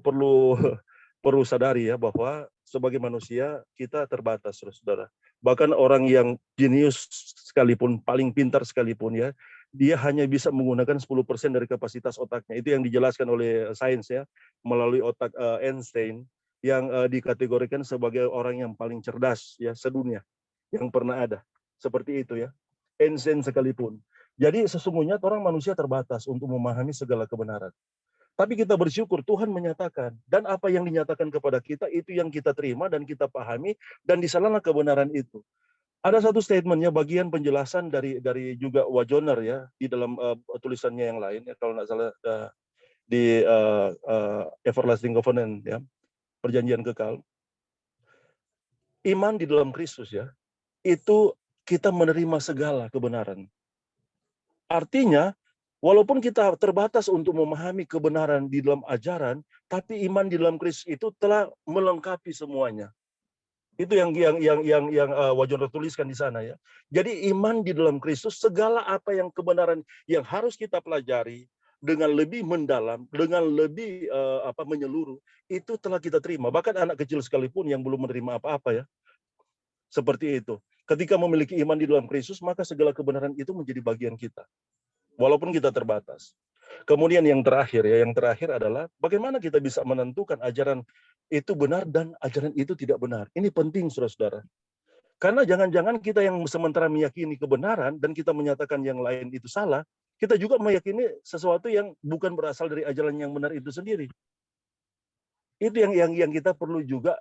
sadari ya, bahwa sebagai manusia kita terbatas, saudara. Bahkan orang yang jenius sekalipun, paling pintar sekalipun ya, dia hanya bisa menggunakan 10% dari kapasitas otaknya. Itu yang dijelaskan oleh sains ya, melalui otak Einstein, yang dikategorikan sebagai orang yang paling cerdas ya sedunia yang pernah ada. Seperti itu ya, Einstein sekalipun. Jadi sesungguhnya orang manusia terbatas untuk memahami segala kebenaran. Tapi kita bersyukur Tuhan menyatakan, dan apa yang dinyatakan kepada kita itu yang kita terima dan kita pahami, dan di sanalah kebenaran itu. Ada satu statementnya, bagian penjelasan dari juga Wajoner ya di dalam tulisannya yang lain ya, kalau nggak salah di Everlasting Covenant ya, perjanjian kekal. Iman di dalam Kristus ya, itu kita menerima segala kebenaran. Artinya, walaupun kita terbatas untuk memahami kebenaran di dalam ajaran, tapi iman di dalam Kristus itu telah melengkapi semuanya. Itu yang Wajoner tuliskan di sana ya. Jadi iman di dalam Kristus, segala apa yang kebenaran yang harus kita pelajari dengan lebih mendalam, dengan lebih menyeluruh, itu telah kita terima. Bahkan anak kecil sekalipun yang belum menerima apa-apa ya, seperti itu. Ketika memiliki iman di dalam Kristus, maka segala kebenaran itu menjadi bagian kita, walaupun kita terbatas. Kemudian yang terakhir adalah bagaimana kita bisa menentukan ajaran itu benar dan ajaran itu tidak benar. Ini penting, saudara-saudara. Karena jangan-jangan kita yang sementara meyakini kebenaran dan kita menyatakan yang lain itu salah, kita juga meyakini sesuatu yang bukan berasal dari ajaran yang benar itu sendiri. Itu yang kita perlu juga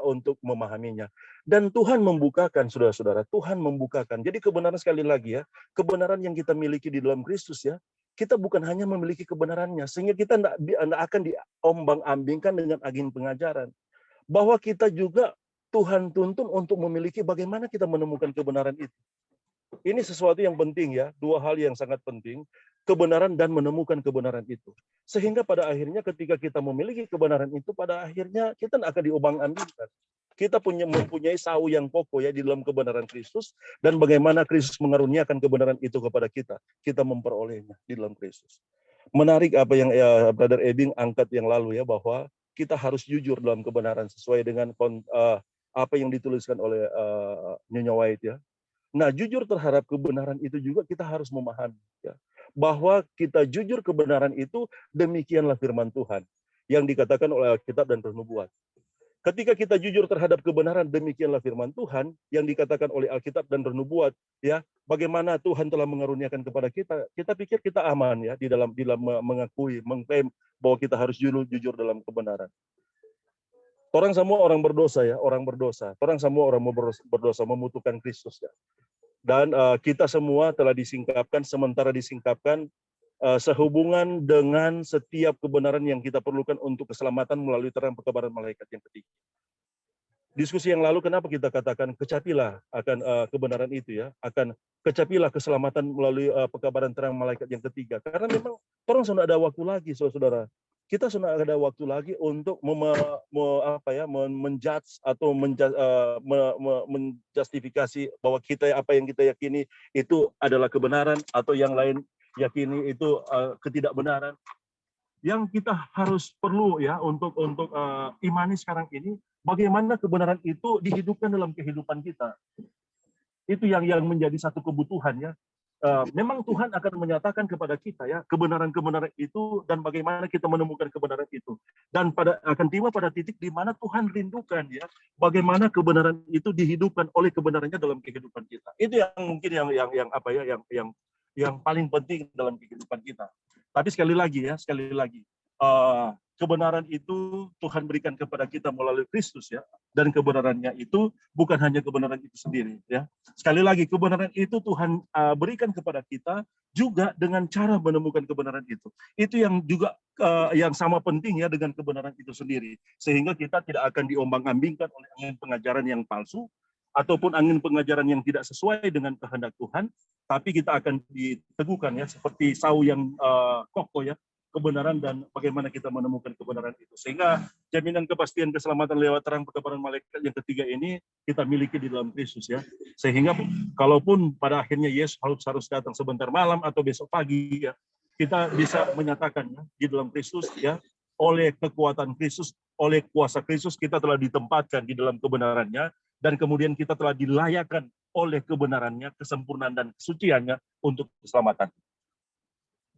untuk memahaminya. Dan Tuhan membukakan, saudara-saudara, Tuhan membukakan. Jadi kebenaran, sekali lagi ya, kebenaran yang kita miliki di dalam Kristus ya, kita bukan hanya memiliki kebenarannya, sehingga kita tidak akan diombang-ambingkan dengan angin pengajaran. Bahwa kita juga Tuhan tuntun untuk memiliki bagaimana kita menemukan kebenaran itu. Ini sesuatu yang penting ya, dua hal yang sangat penting, kebenaran dan menemukan kebenaran itu. Sehingga pada akhirnya ketika kita memiliki kebenaran itu, pada akhirnya kita tidak akan diombang-ambingkan. Kita mempunyai sau yang kokoh ya di dalam kebenaran Kristus, dan bagaimana Kristus mengaruniakan kebenaran itu kepada kita. Kita memperolehnya di dalam Kristus. Menarik apa yang Brother Ebing angkat yang lalu ya, bahwa kita harus jujur dalam kebenaran sesuai dengan apa yang dituliskan oleh Nyonya White ya. Nah, jujur terhadap kebenaran itu juga kita harus memahami ya, bahwa kita jujur kebenaran itu, demikianlah firman Tuhan yang dikatakan oleh Alkitab dan Roh Nubuat. Ketika kita jujur terhadap kebenaran, demikianlah firman Tuhan yang dikatakan oleh Alkitab dan Roh Nubuat ya, bagaimana Tuhan telah mengaruniakan kepada kita, kita pikir kita aman ya di dalam mengakui, mengklaim bahwa kita harus jujur dalam kebenaran. Orang semua orang berdosa ya, orang berdosa. Orang semua orang berdosa, membutuhkan Kristus ya. Dan kita semua telah disingkapkan, sementara disingkapkan sehubungan dengan setiap kebenaran yang kita perlukan untuk keselamatan melalui terang pekabaran malaikat yang ketiga. Diskusi yang lalu, kenapa kita katakan kecapilah akan kebenaran itu ya, akan kecapilah keselamatan melalui pekabaran terang malaikat yang ketiga. Karena memang orang sudah ada waktu lagi, saudara. Kita sudah ada waktu lagi untuk menjudge atau menjustifikasi bahwa kita apa yang kita yakini itu adalah kebenaran, atau yang lain yakini itu ketidakbenaran. Yang kita harus perlu ya untuk imani sekarang ini, bagaimana kebenaran itu dihidupkan dalam kehidupan kita. Itu yang menjadi satu kebutuhan ya. Memang Tuhan akan menyatakan kepada kita ya kebenaran-kebenaran itu, dan bagaimana kita menemukan kebenaran itu. Dan akan tiba pada titik di mana Tuhan rindukan ya bagaimana kebenaran itu dihidupkan oleh kebenarannya dalam kehidupan kita. Itu yang mungkin yang paling penting dalam kehidupan kita. Tapi sekali lagi kebenaran itu Tuhan berikan kepada kita melalui Kristus ya, dan kebenarannya itu bukan hanya kebenaran itu sendiri ya. Sekali lagi, kebenaran itu Tuhan berikan kepada kita juga dengan cara menemukan kebenaran itu. Itu yang juga yang sama penting ya dengan kebenaran itu sendiri, sehingga kita tidak akan diombang-ambingkan oleh angin pengajaran yang palsu ataupun angin pengajaran yang tidak sesuai dengan kehendak Tuhan, tapi kita akan diteguhkan ya seperti sau yang kokoh ya, kebenaran dan bagaimana kita menemukan kebenaran itu. Sehingga jaminan kepastian keselamatan lewat terang pekabaran malaikat yang ketiga ini kita miliki di dalam Kristus ya. Sehingga kalaupun pada akhirnya Yesus harus datang sebentar malam atau besok pagi ya, kita bisa menyatakan ya, di dalam Kristus ya, oleh kekuatan Kristus, oleh kuasa Kristus kita telah ditempatkan di dalam kebenarannya, dan kemudian kita telah dilayakkan oleh kebenarannya, kesempurnaan dan kesuciannya untuk keselamatan.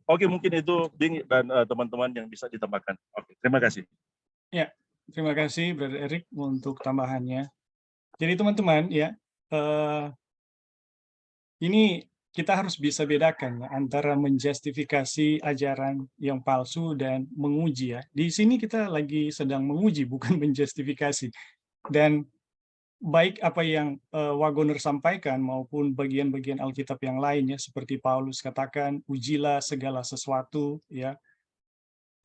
Oke, mungkin itu Bing dan teman-teman yang bisa ditambahkan. Oke, terima kasih. Ya, terima kasih Brother Eric untuk tambahannya. Jadi teman-teman ya, ini kita harus bisa bedakan ya, antara menjustifikasi ajaran yang palsu dan menguji ya. Di sini kita lagi sedang menguji, bukan menjustifikasi. Dan baik apa yang Wagoner sampaikan maupun bagian-bagian Alkitab yang lainnya seperti Paulus katakan, ujilah segala sesuatu, ya,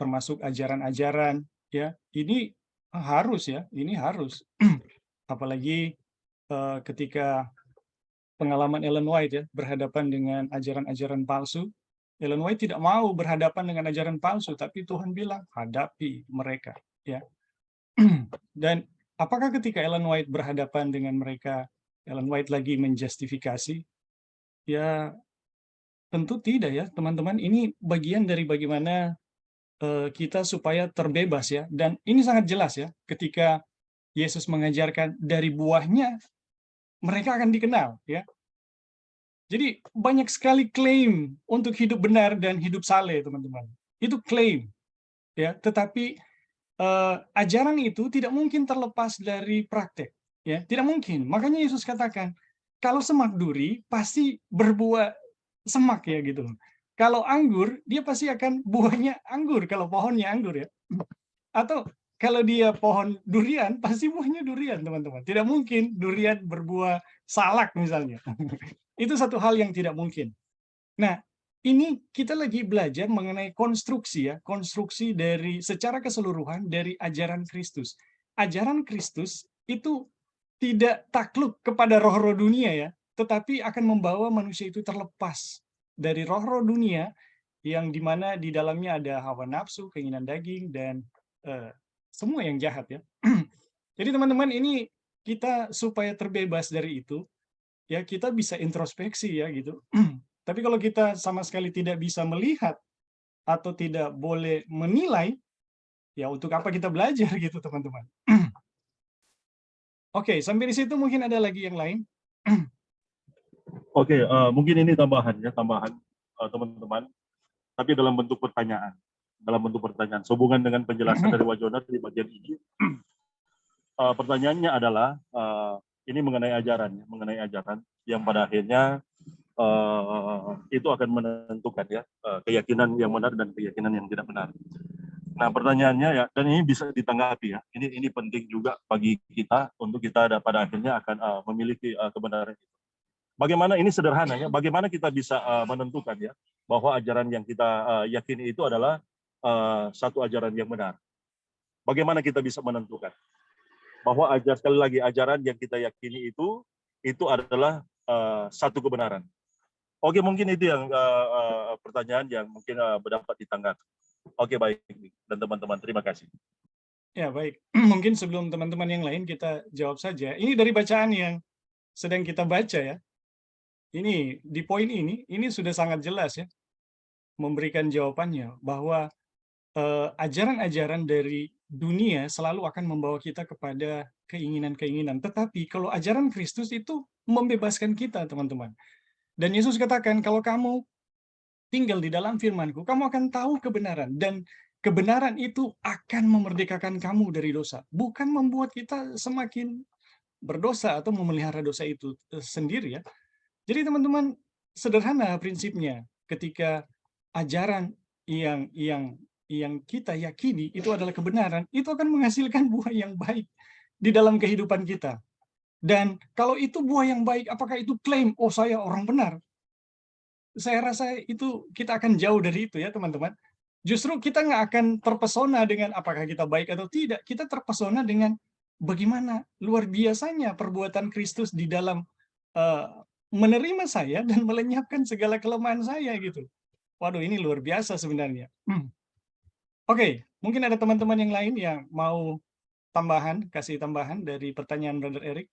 termasuk ajaran-ajaran, ya, ini harus ya, ini harus. Apalagi ketika pengalaman Ellen White ya, berhadapan dengan ajaran-ajaran palsu. Ellen White tidak mau berhadapan dengan ajaran palsu, tapi Tuhan bilang, hadapi mereka, ya. Dan apakah ketika Ellen White berhadapan dengan mereka, Ellen White lagi menjustifikasi? Ya, tentu tidak ya, teman-teman. Ini bagian dari bagaimana kita supaya terbebas ya. Dan ini sangat jelas ya, ketika Yesus mengajarkan dari buahnya mereka akan dikenal ya. Jadi banyak sekali klaim untuk hidup benar dan hidup saleh, teman-teman. Itu klaim ya, tetapi ajaran itu tidak mungkin terlepas dari praktek ya, tidak mungkin. Makanya Yesus katakan, kalau semak duri pasti berbuah semak ya gitu. Kalau anggur, dia pasti akan buahnya anggur kalau pohonnya anggur ya. Atau kalau dia pohon durian, pasti buahnya durian, teman-teman. Tidak mungkin durian berbuah salak misalnya. Itu satu hal yang tidak mungkin. Nah, ini kita lagi belajar mengenai konstruksi ya, konstruksi dari secara keseluruhan dari ajaran Kristus. Ajaran Kristus itu tidak takluk kepada roh-roh dunia ya, tetapi akan membawa manusia itu terlepas dari roh-roh dunia yang dimana di dalamnya ada hawa nafsu, keinginan daging, dan semua yang jahat ya. Jadi teman-teman, ini kita supaya terbebas dari itu, ya kita bisa introspeksi ya gitu. Tapi kalau kita sama sekali tidak bisa melihat atau tidak boleh menilai, ya untuk apa kita belajar gitu teman-teman. Oke, sampai di situ mungkin ada lagi yang lain. Oke, mungkin ini tambahan teman-teman, tapi dalam bentuk pertanyaan. Sehubungan dengan penjelasan dari Wajoner di bagian ini, pertanyaannya adalah ini mengenai ajaran yang pada akhirnya itu akan menentukan ya keyakinan yang benar dan keyakinan yang tidak benar. Nah, pertanyaannya ya, dan ini bisa ditanggapi ya. Ini penting juga bagi kita untuk kita pada akhirnya akan memiliki kebenaran itu. Bagaimana ini sederhananya? Bagaimana kita bisa menentukan ya bahwa ajaran yang kita yakini itu adalah satu ajaran yang benar? Bagaimana kita bisa menentukan bahwa sekali lagi ajaran yang kita yakini itu adalah satu kebenaran? Oke, mungkin itu yang pertanyaan yang mungkin dapat ditanggapi. Oke, baik. Dan teman-teman, terima kasih. Ya, baik. Mungkin sebelum teman-teman yang lain kita jawab saja. Ini dari bacaan yang sedang kita baca ya. Ini di poin ini sudah sangat jelas ya memberikan jawabannya bahwa ajaran-ajaran dari dunia selalu akan membawa kita kepada keinginan-keinginan. Tetapi kalau ajaran Kristus itu membebaskan kita, teman-teman. Dan Yesus katakan, kalau kamu tinggal di dalam firman-Ku, kamu akan tahu kebenaran. Dan kebenaran itu akan memerdekakan kamu dari dosa. Bukan membuat kita semakin berdosa atau memelihara dosa itu sendiri ya. Jadi teman-teman, sederhana prinsipnya. Ketika ajaran yang kita yakini itu adalah kebenaran, itu akan menghasilkan buah yang baik di dalam kehidupan kita. Dan kalau itu buah yang baik, apakah itu klaim, oh saya orang benar? Saya rasa itu kita akan jauh dari itu ya teman-teman. Justru kita nggak akan terpesona dengan apakah kita baik atau tidak. Kita terpesona dengan bagaimana luar biasanya perbuatan Kristus di dalam menerima saya dan melenyapkan segala kelemahan saya gitu. Waduh, ini luar biasa sebenarnya. Oke, mungkin ada teman-teman yang lain yang mau kasih tambahan dari pertanyaan Brother Eric.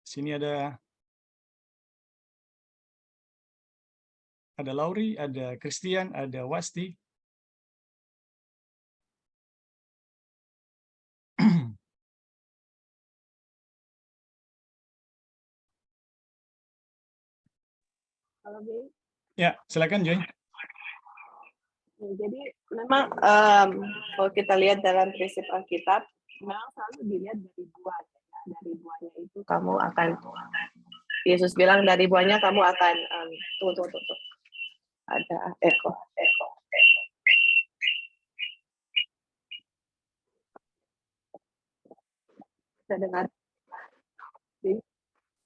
Sini ada Lauri, ada Christian, ada Wasti. Halo, Bey. Ya, silakan Joy. Jadi memang kalau kita lihat dalam prinsip Alkitab, memang selalu dilihat dari buah. Dari buahnya itu kamu akan, Yesus bilang dari buahnya kamu akan, tunggu. Ada echo. Bisa dengar?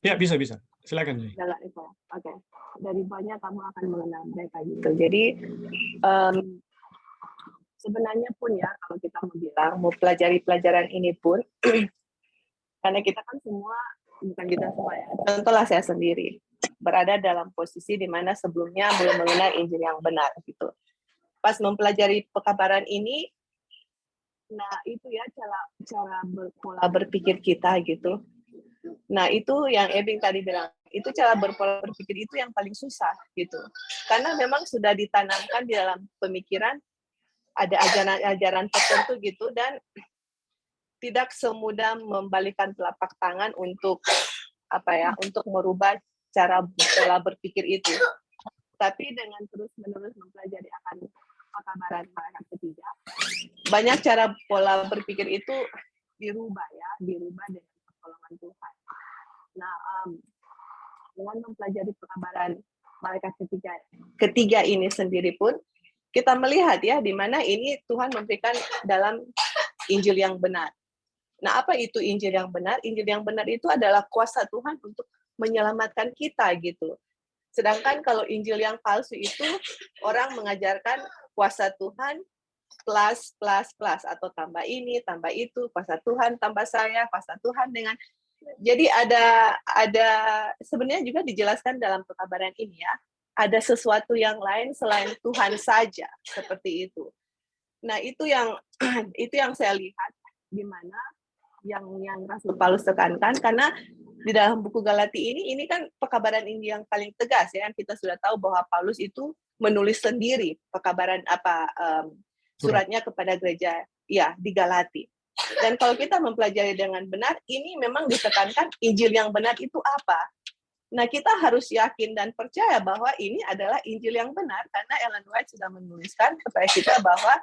Ya, bisa. Silakan, Joy. Jalan itu. Oke. Dari banyak kamu akan mengenal mereka gitu. Jadi sebenarnya pun ya, kalau kita mau bilang mau pelajari pelajaran ini pun, karena kita kan semua, bukan kita semua ya, contohlah saya sendiri berada dalam posisi di mana sebelumnya belum mengenal Injil yang benar gitu. Pas mempelajari pekabaran ini, nah itu ya cara pola berpikir kita gitu. Nah itu yang Ebing tadi bilang, itu cara berpola berpikir itu yang paling susah gitu. Karena memang sudah ditanamkan di dalam pemikiran ada ajaran-ajaran tertentu gitu, dan tidak semudah membalikkan telapak tangan untuk untuk merubah cara pola berpikir itu. Tapi dengan terus-menerus mempelajari akan pekabaran malaikat ketiga, banyak cara pola berpikir itu dirubah dengan pertolongan Tuhan. Nah, dengan mempelajari pekabaran malaikat ketiga ini sendiri pun, kita melihat ya di mana ini Tuhan memberikan dalam Injil yang benar. Nah, apa itu Injil yang benar? Injil yang benar itu adalah kuasa Tuhan untuk menyelamatkan kita gitu. Sedangkan kalau Injil yang palsu itu orang mengajarkan kuasa Tuhan plus atau tambah ini, tambah itu, kuasa Tuhan tambah saya, kuasa Tuhan dengan. Jadi ada sebenarnya juga dijelaskan dalam pekabaran ini ya, ada sesuatu yang lain selain Tuhan saja, seperti itu. Nah, itu yang saya lihat di mana yang Rasul Paulus tekankan, karena di dalam buku Galati ini kan pekabaran ini yang paling tegas ya. Kita sudah tahu bahwa Paulus itu menulis sendiri pekabaran suratnya kepada gereja ya di Galati. Dan kalau kita mempelajari dengan benar, ini memang ditekankan Injil yang benar itu apa. Nah, kita harus yakin dan percaya bahwa ini adalah Injil yang benar, karena Ellen White sudah menuliskan kepada kita bahwa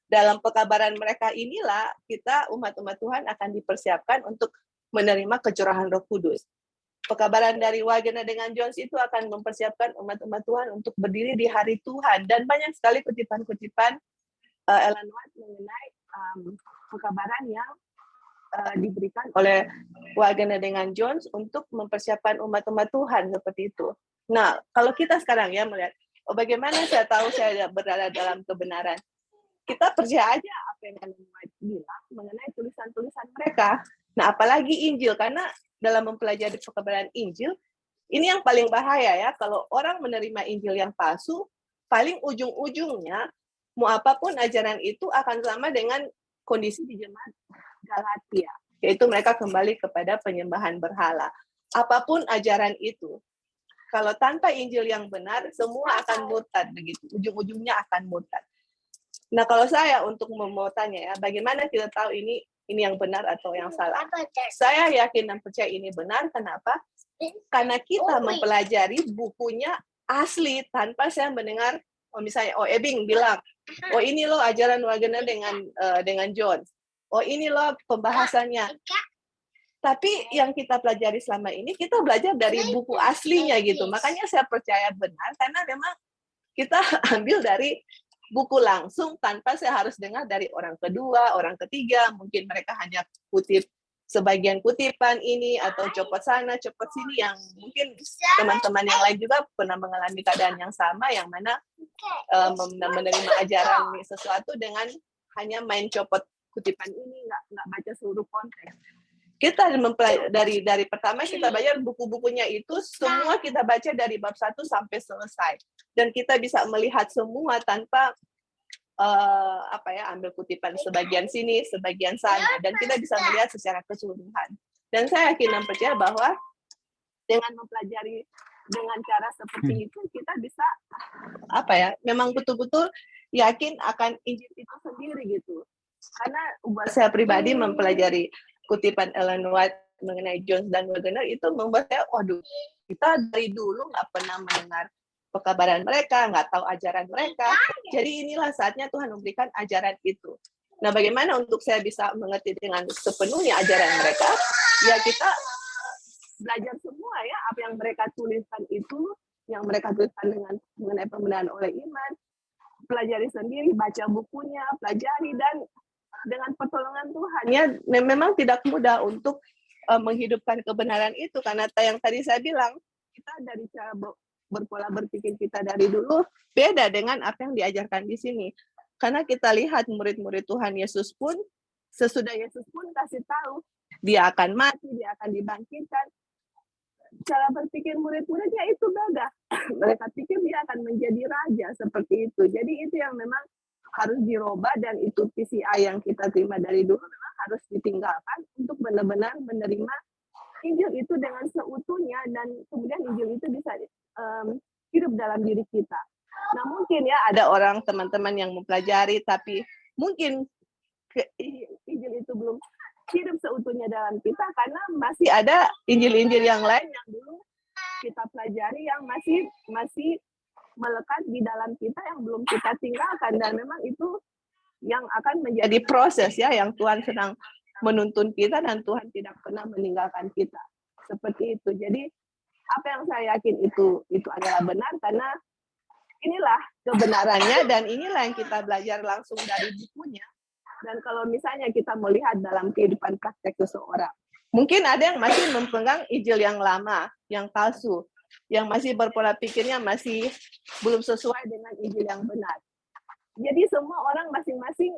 dalam pekabaran mereka inilah kita umat-umat Tuhan akan dipersiapkan untuk menerima kecurahan Roh Kudus. Pekabaran dari Wagner dengan Jones itu akan mempersiapkan umat-umat Tuhan untuk berdiri di hari Tuhan, dan banyak sekali kutipan-kutipan Ellen White mengenai pekabaran yang diberikan oleh Wagner dengan Jones untuk mempersiapkan umat-umat Tuhan seperti itu. Nah, kalau kita sekarang ya melihat, bagaimana saya tahu saya berada dalam kebenaran? Kita percaya aja apa yang Ellen White bilang mengenai tulisan-tulisan mereka. Nah, apalagi Injil, karena dalam mempelajari pekabaran Injil, ini yang paling bahaya ya, kalau orang menerima Injil yang palsu, paling ujung-ujungnya, mau apapun ajaran itu akan sama dengan kondisi di jemaat Galatia, yaitu mereka kembali kepada penyembahan berhala. Apapun ajaran itu, kalau tanpa Injil yang benar, semua akan murtad begitu, ujung-ujungnya akan murtad. Nah, kalau saya untuk mau tanya ya, bagaimana kita tahu ini yang benar atau yang salah? Saya yakin dan percaya ini benar. Kenapa? Karena kita mempelajari bukunya asli tanpa saya mendengar, misalnya, Ebing bilang, ini loh ajaran Wagner dengan Jones. Ini loh pembahasannya. Tapi yang kita pelajari selama ini, kita belajar dari buku aslinya gitu. Makanya saya percaya benar, karena memang kita ambil dari buku langsung tanpa saya harus dengar dari orang kedua, orang ketiga. Mungkin mereka hanya kutip sebagian kutipan ini atau copot sana, copot sini, yang mungkin teman-teman yang lain juga pernah mengalami keadaan yang sama, yang mana menerima ajaran sesuatu dengan hanya main copot kutipan ini, nggak baca seluruh konteks. Kita dari pertama kita baca buku-bukunya itu semua, kita baca dari bab 1 sampai selesai, dan kita bisa melihat semua tanpa ambil kutipan sebagian sini, sebagian sana, dan kita bisa melihat secara keseluruhan. Dan saya yakin dan percaya bahwa dengan mempelajari dengan cara seperti itu, kita bisa memang betul-betul yakin akan Injil itu sendiri gitu. Karena buat saya pribadi mempelajari kutipan Ellen White mengenai Jones dan Wagner itu membuat saya, waduh, kita dari dulu nggak pernah mendengar pekabaran mereka, nggak tahu ajaran mereka. Jadi inilah saatnya Tuhan memberikan ajaran itu. Nah, bagaimana untuk saya bisa mengerti dengan sepenuhnya ajaran mereka? Ya kita belajar semua ya, apa yang mereka tuliskan itu yang mereka tuliskan mengenai pembenaran oleh iman, pelajari sendiri, baca bukunya, pelajari, dan dengan pertolongan Tuhan ya memang tidak mudah untuk menghidupkan kebenaran itu, karena yang tadi saya bilang, kita dari cara berpola berpikir kita dari dulu beda dengan apa yang diajarkan di sini. Karena kita lihat murid-murid Tuhan Yesus pun, sesudah Yesus pun kasih tahu, dia akan mati, dia akan dibangkitkan. Cara berpikir murid-muridnya itu beda. Mereka pikir dia akan menjadi raja seperti itu. Jadi itu yang memang harus dirubah, dan itu PCI yang kita terima dari dulu memang harus ditinggalkan untuk benar-benar menerima Injil itu dengan seutuhnya, dan kemudian Injil itu bisa hidup dalam diri kita. Nah mungkin ya ada orang teman-teman yang mempelajari tapi mungkin Injil itu belum hidup seutuhnya dalam kita, karena masih ada Injil-Injil yang lain yang dulu kita pelajari yang masih melekat di dalam kita, yang belum kita tinggalkan, dan memang itu yang akan menjadi proses ya yang Tuhan sedang menuntun kita, dan Tuhan tidak pernah meninggalkan kita seperti itu. Jadi apa yang saya yakin itu adalah benar, karena inilah kebenarannya, dan inilah yang kita belajar langsung dari bukunya. Dan kalau misalnya kita melihat dalam kehidupan praktek seseorang, mungkin ada yang masih memegang Injil yang lama, yang palsu, yang masih berpola pikirnya masih belum sesuai dengan Injil yang benar. Jadi semua orang masing-masing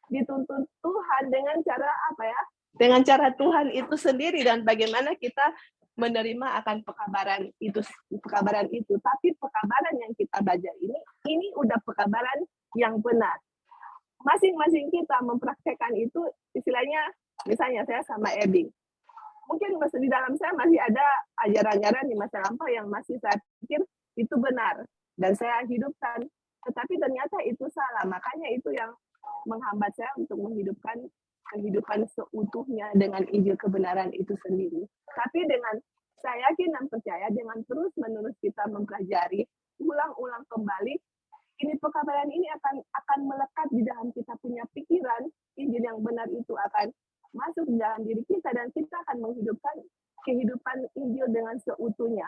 dituntun Tuhan dengan cara apa ya? Dengan cara Tuhan itu sendiri, dan bagaimana kita menerima akan pekabaran itu. Tapi pekabaran yang kita belajar ini udah pekabaran yang benar. Masing-masing kita mempraktekkan itu, istilahnya misalnya saya sama Ebing. Mungkin di dalam saya masih ada ajaran-ajaran di masa lampau yang masih saya pikir itu benar dan saya hidupkan, tetapi ternyata itu salah. Makanya itu yang menghambat saya untuk menghidupkan kehidupan seutuhnya dengan Injil kebenaran itu sendiri. Tapi dengan saya yakin dan percaya, dengan terus-menerus kita mempelajari, ulang-ulang kembali, ini pekabaran ini akan melekat di dalam kita punya pikiran. Injil yang benar itu akan masuk di dalam diri kita, dan kita akan menghidupkan kehidupan Injil dengan seutuhnya.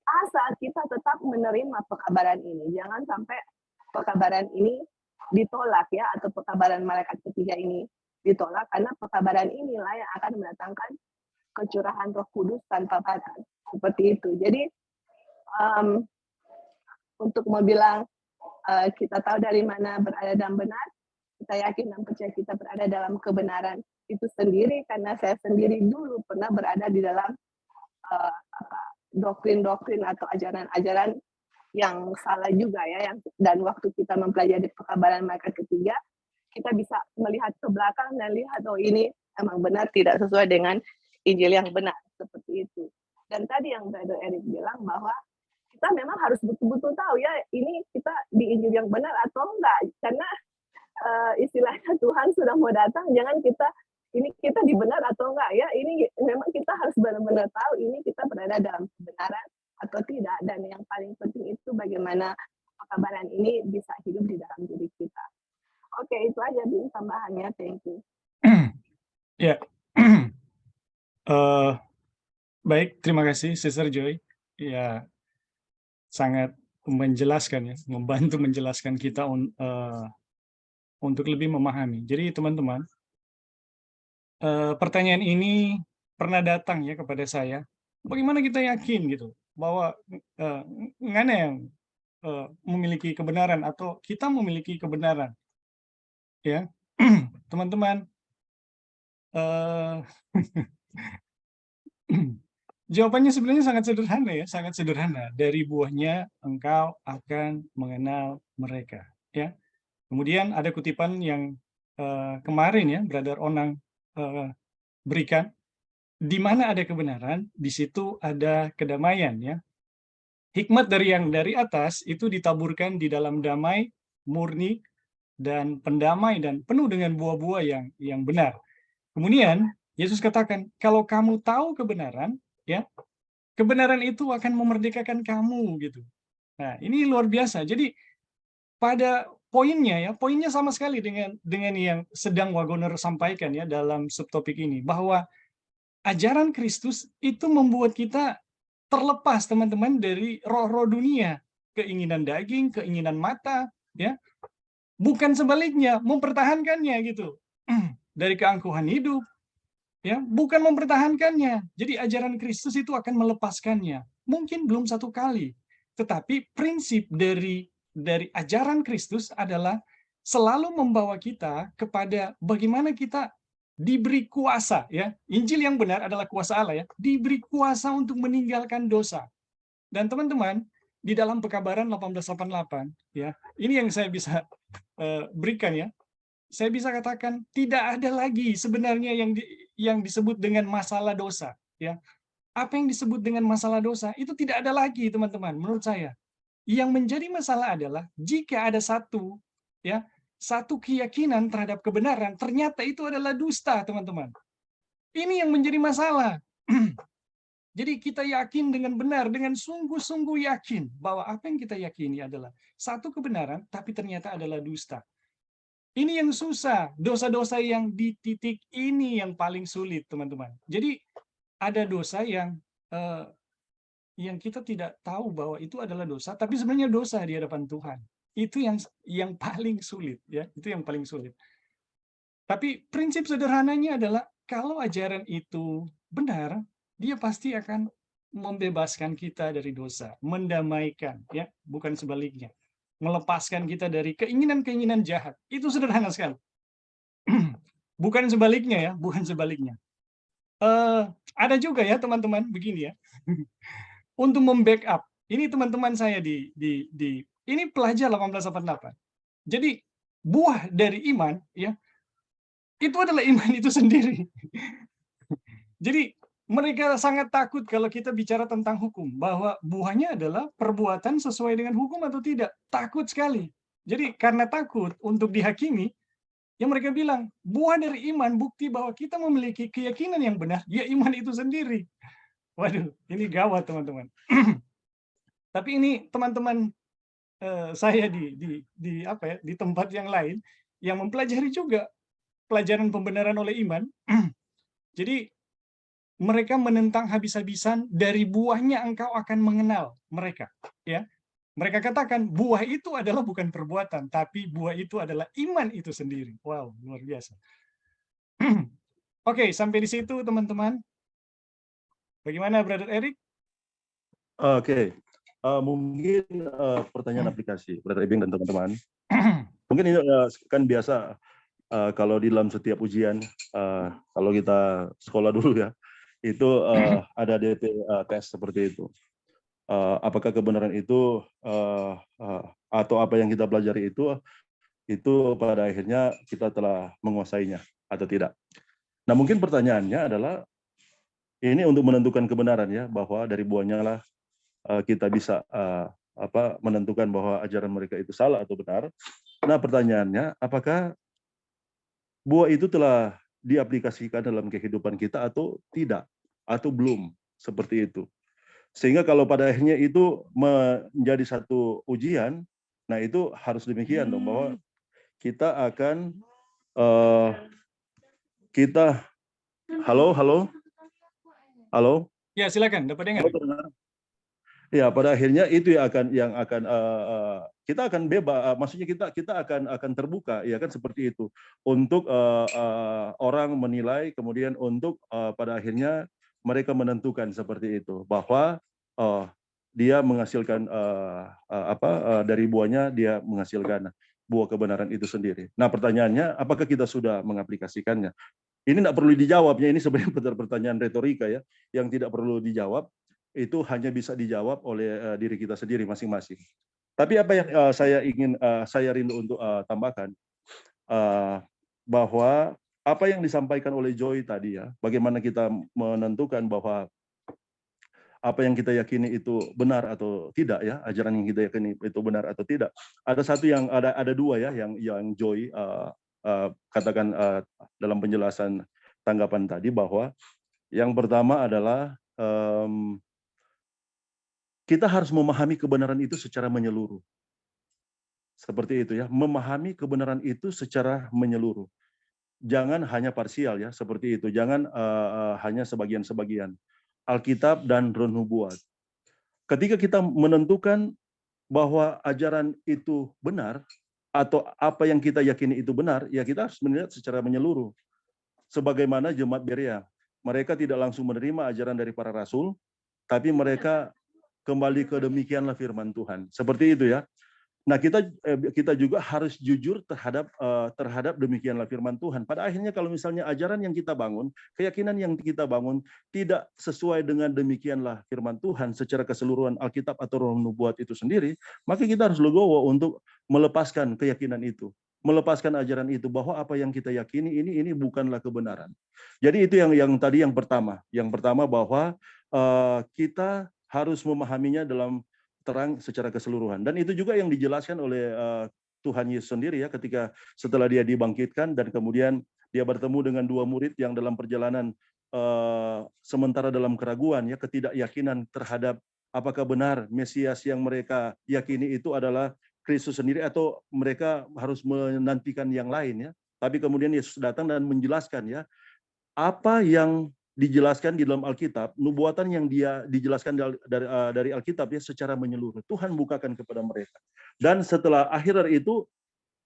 Asal kita tetap menerima pekabaran ini. Jangan sampai pekabaran ini ditolak ya, atau pekabaran malaikat ketiga ini ditolak, karena pekabaran inilah yang akan mendatangkan kecurahan Roh Kudus tanpa batas. Seperti itu. Jadi untuk mau bilang kita tahu dari mana berada dalam benar, kita yakin dan percaya kita berada dalam kebenaran itu sendiri, karena saya sendiri dulu pernah berada di dalam doktrin-doktrin atau ajaran-ajaran yang salah juga ya, dan waktu kita mempelajari pekabaran malaikat ketiga, kita bisa melihat ke belakang dan lihat, oh ini emang benar tidak sesuai dengan Injil yang benar, seperti itu. Dan tadi yang Brother Eric bilang bahwa kita memang harus betul-betul tahu ya, ini kita di Injil yang benar atau enggak, karena istilahnya Tuhan sudah mau datang, jangan kita di benar atau enggak ya, ini memang kita harus benar-benar tahu ini kita berada dalam kebenaran atau tidak, dan yang paling penting itu bagaimana pekabaran ini bisa hidup di dalam diri kita. Oke, itu aja Bing tambahannya, thank you. Ya, baik, terima kasih Sister Joy. Ya, sangat menjelaskan ya, membantu menjelaskan kita untuk lebih memahami. Jadi teman-teman, pertanyaan ini pernah datang ya kepada saya. Bagaimana kita yakin gitu bahwa ngana yang memiliki kebenaran atau kita memiliki kebenaran? Ya, teman-teman. Jawabannya sebenarnya sangat sederhana ya, sangat sederhana. Dari buahnya engkau akan mengenal mereka. Ya. Kemudian ada kutipan yang kemarin ya, Brother Onang berikan, di mana ada kebenaran, di situ ada kedamaian ya. Hikmat dari yang dari atas itu ditaburkan di dalam damai, murni, dan pendamai, dan penuh dengan buah-buah yang benar. Kemudian Yesus katakan, kalau kamu tahu kebenaran, ya, kebenaran itu akan memerdekakan kamu gitu. Nah, ini luar biasa. Jadi pada poinnya sama sekali dengan yang sedang Wagoner sampaikan ya dalam subtopik ini, bahwa ajaran Kristus itu membuat kita terlepas teman-teman dari roh-roh dunia, keinginan daging, keinginan mata, ya. Bukan sebaliknya, mempertahankannya gitu. Dari keangkuhan hidup, ya, bukan mempertahankannya. Jadi ajaran Kristus itu akan melepaskannya. Mungkin belum satu kali, tetapi prinsip dari ajaran Kristus adalah selalu membawa kita kepada bagaimana kita diberi kuasa, ya. Injil yang benar adalah kuasa Allah, ya. Diberi kuasa untuk meninggalkan dosa. Dan teman-teman, di dalam Pekabaran 1888, ya, ini yang saya bisa berikan, ya. Saya bisa katakan tidak ada lagi sebenarnya yang disebut dengan masalah dosa, ya. Apa yang disebut dengan masalah dosa itu tidak ada lagi, teman-teman, menurut saya. Yang menjadi masalah adalah jika ada satu keyakinan terhadap kebenaran ternyata itu adalah dusta, teman-teman. Ini yang menjadi masalah. Jadi kita yakin dengan benar, dengan sungguh-sungguh yakin bahwa apa yang kita yakini adalah satu kebenaran, tapi ternyata adalah dusta. Ini yang susah, dosa-dosa yang di titik ini yang paling sulit, teman-teman. Jadi ada dosa yang kita tidak tahu bahwa itu adalah dosa, tapi sebenarnya dosa di hadapan Tuhan. Itu yang paling sulit, ya. Itu yang paling sulit. Tapi prinsip sederhananya adalah kalau ajaran itu benar, dia pasti akan membebaskan kita dari dosa, mendamaikan, ya, bukan sebaliknya. Melepaskan kita dari keinginan-keinginan jahat. Itu sederhana sekali. Bukan sebaliknya, ya, bukan sebaliknya. Ada juga, ya, teman-teman, begini, ya. Untuk membackup. Ini teman-teman saya ini pelajar 1888. Jadi buah dari iman, ya, itu adalah iman itu sendiri. Jadi mereka sangat takut kalau kita bicara tentang hukum, bahwa buahnya adalah perbuatan sesuai dengan hukum atau tidak. Takut sekali. Jadi karena takut untuk dihakimi, yang mereka bilang, buah dari iman bukti bahwa kita memiliki keyakinan yang benar, ya iman itu sendiri. Waduh, ini gawat, teman-teman. Tapi ini teman-teman saya di tempat yang lain yang mempelajari juga pelajaran pembenaran oleh iman. Jadi mereka menentang habis-habisan, dari buahnya engkau akan mengenal mereka, ya. Mereka katakan buah itu adalah bukan perbuatan, tapi buah itu adalah iman itu sendiri. Wow, luar biasa. Oke, sampai di situ teman-teman. Bagaimana Brother Eric? Oke. Mungkin pertanyaan aplikasi, Brother Ebing dan teman-teman. Mungkin ini kan biasa kalau di dalam setiap ujian, kalau kita sekolah dulu, ya, itu ada DT tes seperti itu. Apakah kebenaran itu atau apa yang kita pelajari itu pada akhirnya kita telah menguasainya atau tidak. Nah, mungkin pertanyaannya adalah ini untuk menentukan kebenaran, ya, bahwa dari buahnya lah kita bisa menentukan bahwa ajaran mereka itu salah atau benar. Nah, pertanyaannya, apakah buah itu telah diaplikasikan dalam kehidupan kita atau tidak, atau belum, seperti itu. Sehingga kalau pada akhirnya itu menjadi satu ujian, nah itu harus demikian dong, bahwa kita akan halo. Ya, silakan, dapat dengar. Ya, pada akhirnya itu yang akan kita akan bebas, maksudnya kita akan terbuka, ya kan, seperti itu, untuk orang menilai, kemudian untuk pada akhirnya mereka menentukan seperti itu, bahwa dia menghasilkan dari buahnya dia menghasilkan buah kebenaran itu sendiri. Nah, pertanyaannya, apakah kita sudah mengaplikasikannya? Ini tidak perlu dijawabnya, ini sebenarnya pertanyaan retorika, ya, yang tidak perlu dijawab. Itu hanya bisa dijawab oleh diri kita sendiri masing-masing. Tapi apa yang saya rindu untuk tambahkan, bahwa apa yang disampaikan oleh Joy tadi, ya, bagaimana kita menentukan bahwa apa yang kita yakini itu benar atau tidak, ya, ajaran yang kita yakini itu benar atau tidak. Ada dua, ya, yang Joy katakan dalam penjelasan tanggapan tadi, bahwa yang pertama adalah kita harus memahami kebenaran itu secara menyeluruh. Seperti itu, ya, memahami kebenaran itu secara menyeluruh. Jangan hanya parsial, ya, seperti itu. Jangan hanya sebagian-sebagian. Alkitab dan Roh Nubuat. Ketika kita menentukan bahwa ajaran itu benar, atau apa yang kita yakini itu benar, ya kita harus melihat secara menyeluruh. Sebagaimana jemaat Berea, mereka tidak langsung menerima ajaran dari para rasul, tapi mereka kembali ke demikianlah firman Tuhan. Seperti itu ya. Nah, kita juga harus jujur terhadap demikianlah firman Tuhan. Pada akhirnya kalau misalnya ajaran yang kita bangun, keyakinan yang kita bangun tidak sesuai dengan demikianlah firman Tuhan secara keseluruhan Alkitab atau Roh Nubuat itu sendiri, maka kita harus legowo untuk melepaskan keyakinan itu, melepaskan ajaran itu, bahwa apa yang kita yakini ini bukanlah kebenaran. Jadi itu yang tadi yang pertama. Yang pertama bahwa kita harus memahaminya dalam terang secara keseluruhan. Dan itu juga yang dijelaskan oleh Tuhan Yesus sendiri ya, ketika setelah dia dibangkitkan dan kemudian dia bertemu dengan dua murid yang dalam perjalanan sementara dalam keraguan ya, ketidakyakinan terhadap apakah benar Mesias yang mereka yakini itu adalah Kristus sendiri atau mereka harus menantikan yang lain ya. Tapi kemudian Yesus datang dan menjelaskan ya, apa yang dijelaskan di dalam Alkitab, nubuatan yang dia dijelaskan dari Alkitab ya secara menyeluruh. Tuhan bukakan kepada mereka. Dan setelah akhir dari itu,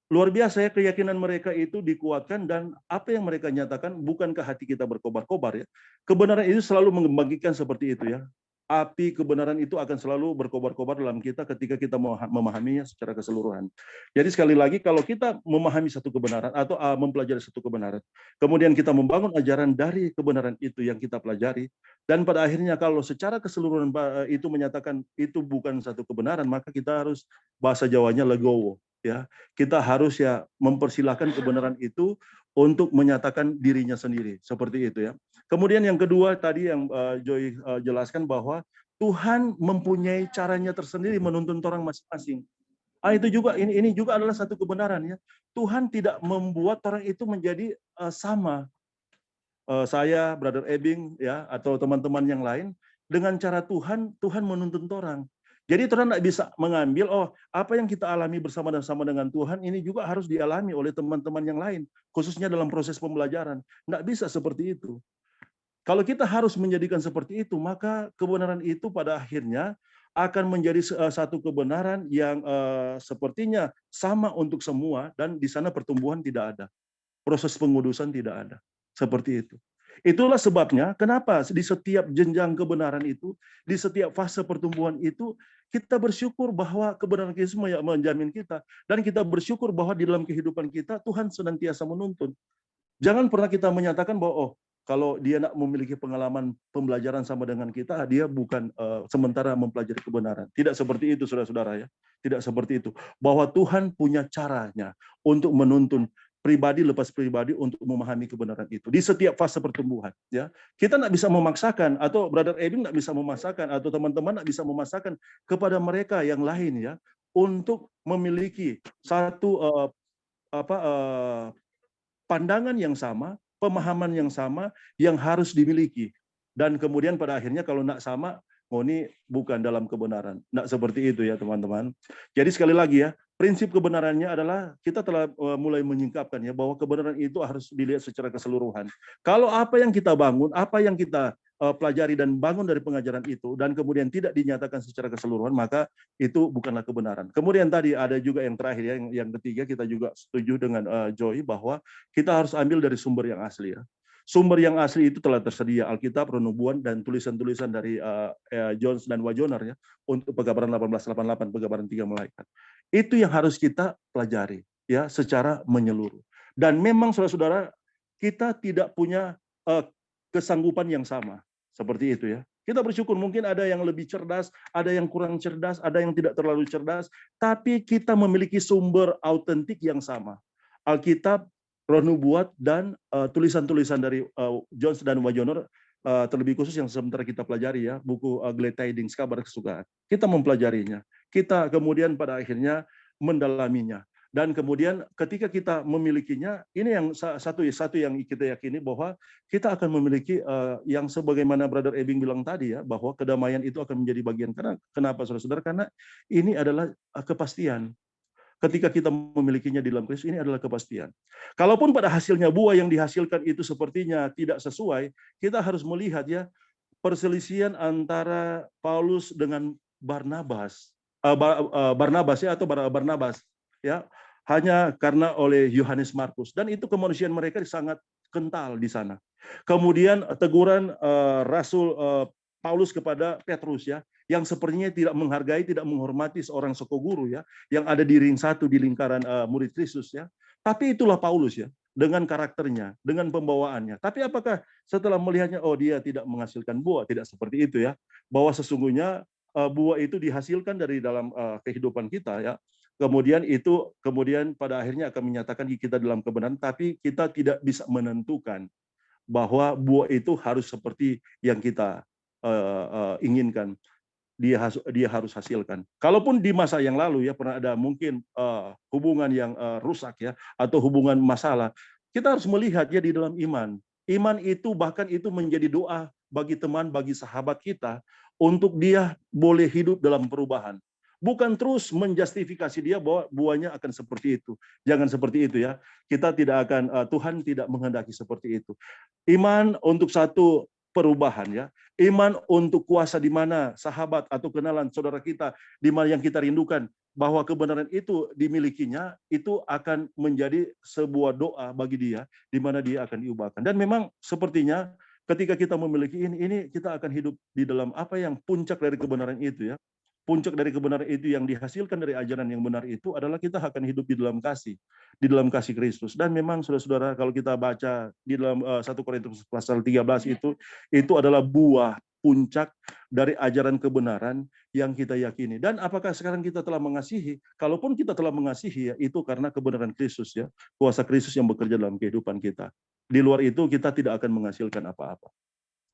luar biasa ya, keyakinan mereka itu dikuatkan, dan apa yang mereka nyatakan, bukankah hati kita berkobar-kobar ya. Kebenaran itu selalu membagikan seperti itu ya. Api kebenaran itu akan selalu berkobar-kobar dalam kita ketika kita memahaminya secara keseluruhan. Jadi sekali lagi, kalau kita memahami satu kebenaran atau mempelajari satu kebenaran, kemudian kita membangun ajaran dari kebenaran itu yang kita pelajari, dan pada akhirnya kalau secara keseluruhan itu menyatakan itu bukan satu kebenaran, maka kita harus, bahasa Jawanya legowo ya. Kita harus ya mempersilahkan kebenaran itu untuk menyatakan dirinya sendiri, seperti itu ya. Kemudian yang kedua tadi yang Joy jelaskan bahwa Tuhan mempunyai caranya tersendiri menuntun orang masing-masing. Itu juga ini juga adalah satu kebenaran ya. Tuhan tidak membuat orang itu menjadi sama. Saya, Brother Ebing ya, atau teman-teman yang lain, dengan cara Tuhan menuntun orang. Jadi Tuhan tidak bisa mengambil, apa yang kita alami bersama-sama dengan Tuhan ini juga harus dialami oleh teman-teman yang lain, khususnya dalam proses pembelajaran. Tidak bisa seperti itu. Kalau kita harus menjadikan seperti itu, maka kebenaran itu pada akhirnya akan menjadi satu kebenaran yang sepertinya sama untuk semua, dan di sana pertumbuhan tidak ada. Proses pengudusan tidak ada. Seperti itu. Itulah sebabnya kenapa di setiap jenjang kebenaran itu, di setiap fase pertumbuhan itu, kita bersyukur bahwa kebenaran Kristus menjamin kita, dan kita bersyukur bahwa di dalam kehidupan kita Tuhan senantiasa menuntun. Jangan pernah kita menyatakan bahwa kalau dia nak memiliki pengalaman pembelajaran sama dengan kita, dia bukan sementara mempelajari kebenaran. Tidak seperti itu, saudara-saudara ya. Tidak seperti itu. Bahwa Tuhan punya caranya untuk menuntun pribadi lepas pribadi untuk memahami kebenaran itu di setiap fase pertumbuhan ya. Kita tidak bisa memaksakan, atau Brother Ebing tidak bisa memaksakan, atau teman-teman tidak bisa memaksakan kepada mereka yang lain ya untuk memiliki satu pandangan yang sama, pemahaman yang sama yang harus dimiliki. Dan kemudian pada akhirnya kalau tidak sama, ini bukan dalam kebenaran. Tidak seperti itu ya teman-teman. Jadi sekali lagi ya, prinsip kebenarannya adalah kita telah mulai menyingkapkan ya, bahwa kebenaran itu harus dilihat secara keseluruhan. Kalau apa yang kita bangun, apa yang kita pelajari dan bangun dari pengajaran itu, dan kemudian tidak dinyatakan secara keseluruhan, maka itu bukanlah kebenaran. Kemudian tadi ada juga yang terakhir ya, yang ketiga, kita juga setuju dengan Joy bahwa kita harus ambil dari sumber yang asli ya. Sumber yang asli itu telah tersedia, Alkitab, Penubuan, dan tulisan-tulisan dari Jones dan Wajoner ya, untuk Pegabaran 1888, Pegabaran 3 Malaikat. Itu yang harus kita pelajari ya secara menyeluruh. Dan memang saudara-saudara, kita tidak punya kesanggupan yang sama seperti itu ya. Kita bersyukur, mungkin ada yang lebih cerdas, ada yang kurang cerdas, ada yang tidak terlalu cerdas, tapi kita memiliki sumber autentik yang sama. Alkitab, Roh Nubuat, dan tulisan-tulisan dari Jones dan Wajoner, terlebih khusus yang sementara kita pelajari ya, buku Glad Tidings, kabar kesukaan. Kita mempelajarinya. Kita kemudian pada akhirnya mendalaminya. Dan kemudian ketika kita memilikinya, ini yang satu yang kita yakini, bahwa kita akan memiliki yang sebagaimana Brother Ebing bilang tadi ya, bahwa kedamaian itu akan menjadi bagian. Kenapa saudara-saudara? Karena ini adalah kepastian. Ketika kita memilikinya di dalam Kristus, ini adalah kepastian. Kalaupun pada hasilnya buah yang dihasilkan itu sepertinya tidak sesuai, kita harus melihat ya, perselisihan antara Paulus dengan Barnabas ya, atau Barnabas ya, hanya karena oleh Yohanes Markus, dan itu kemanusiaan mereka sangat kental di sana. Kemudian teguran Rasul Paulus kepada Petrus ya, yang sepertinya tidak menghargai, tidak menghormati seorang sekoguru ya, yang ada di ring satu di lingkaran murid Kristus ya. Tapi itulah Paulus ya, dengan karakternya, dengan pembawaannya. Tapi apakah setelah melihatnya, oh dia tidak menghasilkan buah? Tidak seperti itu ya. Bahwa sesungguhnya buah itu dihasilkan dari dalam kehidupan kita ya. Kemudian pada akhirnya akan menyatakan kita dalam kebenaran, tapi kita tidak bisa menentukan bahwa buah itu harus seperti yang kita inginkan. Dia harus hasilkan. Kalaupun di masa yang lalu ya pernah ada mungkin hubungan yang rusak ya, atau hubungan masalah, kita harus melihat ya di dalam iman. Iman itu bahkan itu menjadi doa bagi teman, bagi sahabat kita, untuk dia boleh hidup dalam perubahan. Bukan terus menjustifikasi dia bahwa buahnya akan seperti itu. Jangan seperti itu ya. Kita tidak akan, Tuhan tidak menghendaki seperti itu. Iman untuk satu perubahan ya. Iman untuk kuasa di mana sahabat atau kenalan saudara kita, di mana yang kita rindukan, bahwa kebenaran itu dimilikinya, itu akan menjadi sebuah doa bagi dia, di mana dia akan diubahkan. Dan memang sepertinya ketika kita memiliki ini kita akan hidup di dalam apa yang puncak dari kebenaran itu ya. Puncak dari kebenaran itu yang dihasilkan dari ajaran yang benar itu adalah kita akan hidup di dalam kasih Kristus. Dan memang saudara-saudara, kalau kita baca di dalam 1 Korintus pasal 13 itu adalah buah puncak dari ajaran kebenaran yang kita yakini. Dan apakah sekarang kita telah mengasihi? Kalaupun kita telah mengasihi ya, itu karena kebenaran Kristus ya, kuasa Kristus yang bekerja dalam kehidupan kita. Di luar itu kita tidak akan menghasilkan apa-apa.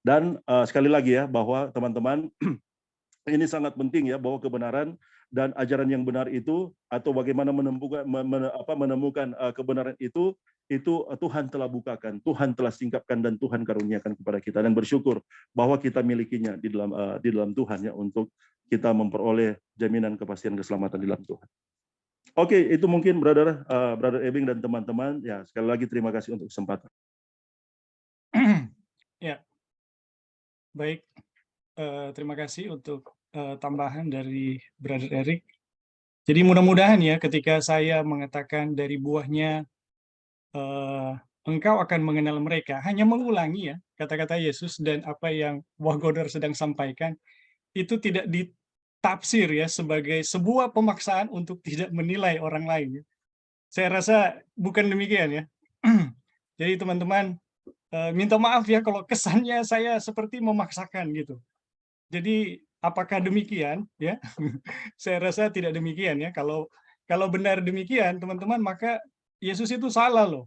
Dan sekali lagi ya, bahwa teman-teman ini sangat penting ya, bahwa kebenaran dan ajaran yang benar itu, atau bagaimana menemukan kebenaran itu Tuhan telah bukakan, Tuhan telah singkapkan, dan Tuhan karuniakan kepada kita, dan bersyukur bahwa kita milikinya di dalam Tuhan ya, untuk kita memperoleh jaminan kepastian keselamatan di dalam Tuhan. Oke, itu mungkin Brother Ebing dan teman-teman ya. Sekali lagi terima kasih untuk kesempatan. Ya, baik. Terima kasih untuk tambahan dari Brother Eric. Jadi mudah-mudahan ya, ketika saya mengatakan dari buahnya engkau akan mengenal mereka, hanya mengulangi ya kata-kata Yesus dan apa yang Wagoner sedang sampaikan, itu tidak ditafsir ya sebagai sebuah pemaksaan untuk tidak menilai orang lain. Ya. Saya rasa bukan demikian ya. Jadi teman-teman, minta maaf ya kalau kesannya saya seperti memaksakan gitu. Jadi apakah demikian ya? Saya rasa tidak demikian ya. Kalau benar demikian teman-teman, maka Yesus itu salah loh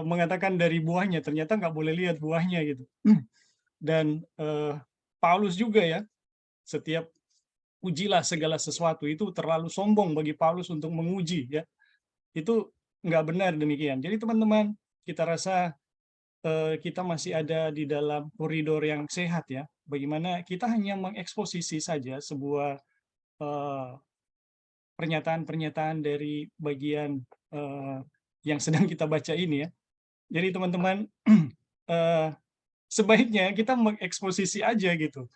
mengatakan dari buahnya, ternyata nggak boleh lihat buahnya gitu. Dan Paulus juga ya, setiap ujilah segala sesuatu, itu terlalu sombong bagi Paulus untuk menguji ya. Itu nggak benar demikian. Jadi teman-teman, kita rasa kita masih ada di dalam koridor yang sehat ya. Bagaimana kita hanya mengeksposisi saja sebuah pernyataan-pernyataan dari bagian yang sedang kita baca ini ya. Jadi teman-teman, sebaiknya kita mengeksposisi aja gitu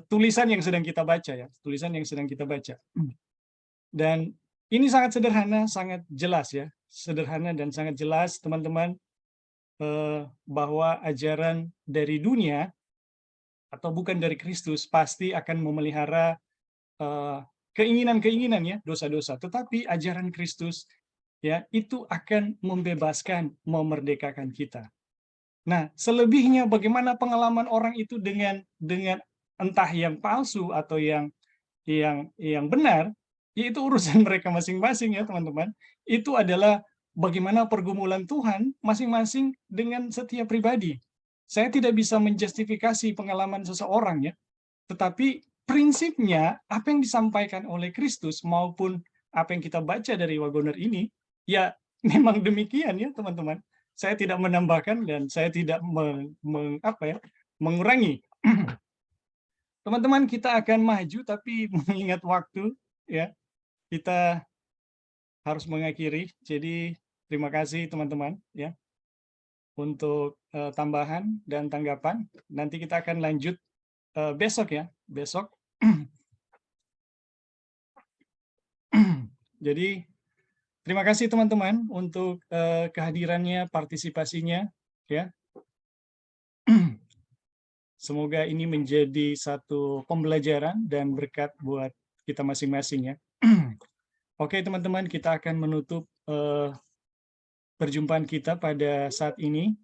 tulisan yang sedang kita baca ya, tulisan yang sedang kita baca. Dan ini sangat sederhana, sangat jelas ya, sederhana dan sangat jelas teman-teman, bahwa ajaran dari dunia atau bukan dari Kristus pasti akan memelihara keinginan-keinginan ya, dosa-dosa. Tetapi ajaran Kristus ya itu akan membebaskan, memerdekakan kita. Nah, selebihnya bagaimana pengalaman orang itu dengan entah yang palsu atau yang benar, yaitu urusan mereka masing-masing ya teman-teman. Itu adalah bagaimana pergumulan Tuhan masing-masing dengan setiap pribadi. Saya tidak bisa menjustifikasi pengalaman seseorang ya, tetapi prinsipnya apa yang disampaikan oleh Kristus maupun apa yang kita baca dari Wagoner ini, ya memang demikian ya teman-teman. Saya tidak menambahkan dan saya tidak mengurangi. Teman-teman, kita akan maju tapi mengingat waktu ya. Kita harus mengakhiri. Jadi terima kasih teman-teman ya untuk tambahan dan tanggapan. Nanti kita akan lanjut besok ya. Besok Jadi terima kasih teman-teman untuk kehadirannya, partisipasinya, ya. Semoga ini menjadi satu pembelajaran dan berkat buat kita masing-masing, ya. Oke teman-teman, kita akan menutup perjumpaan kita pada saat ini.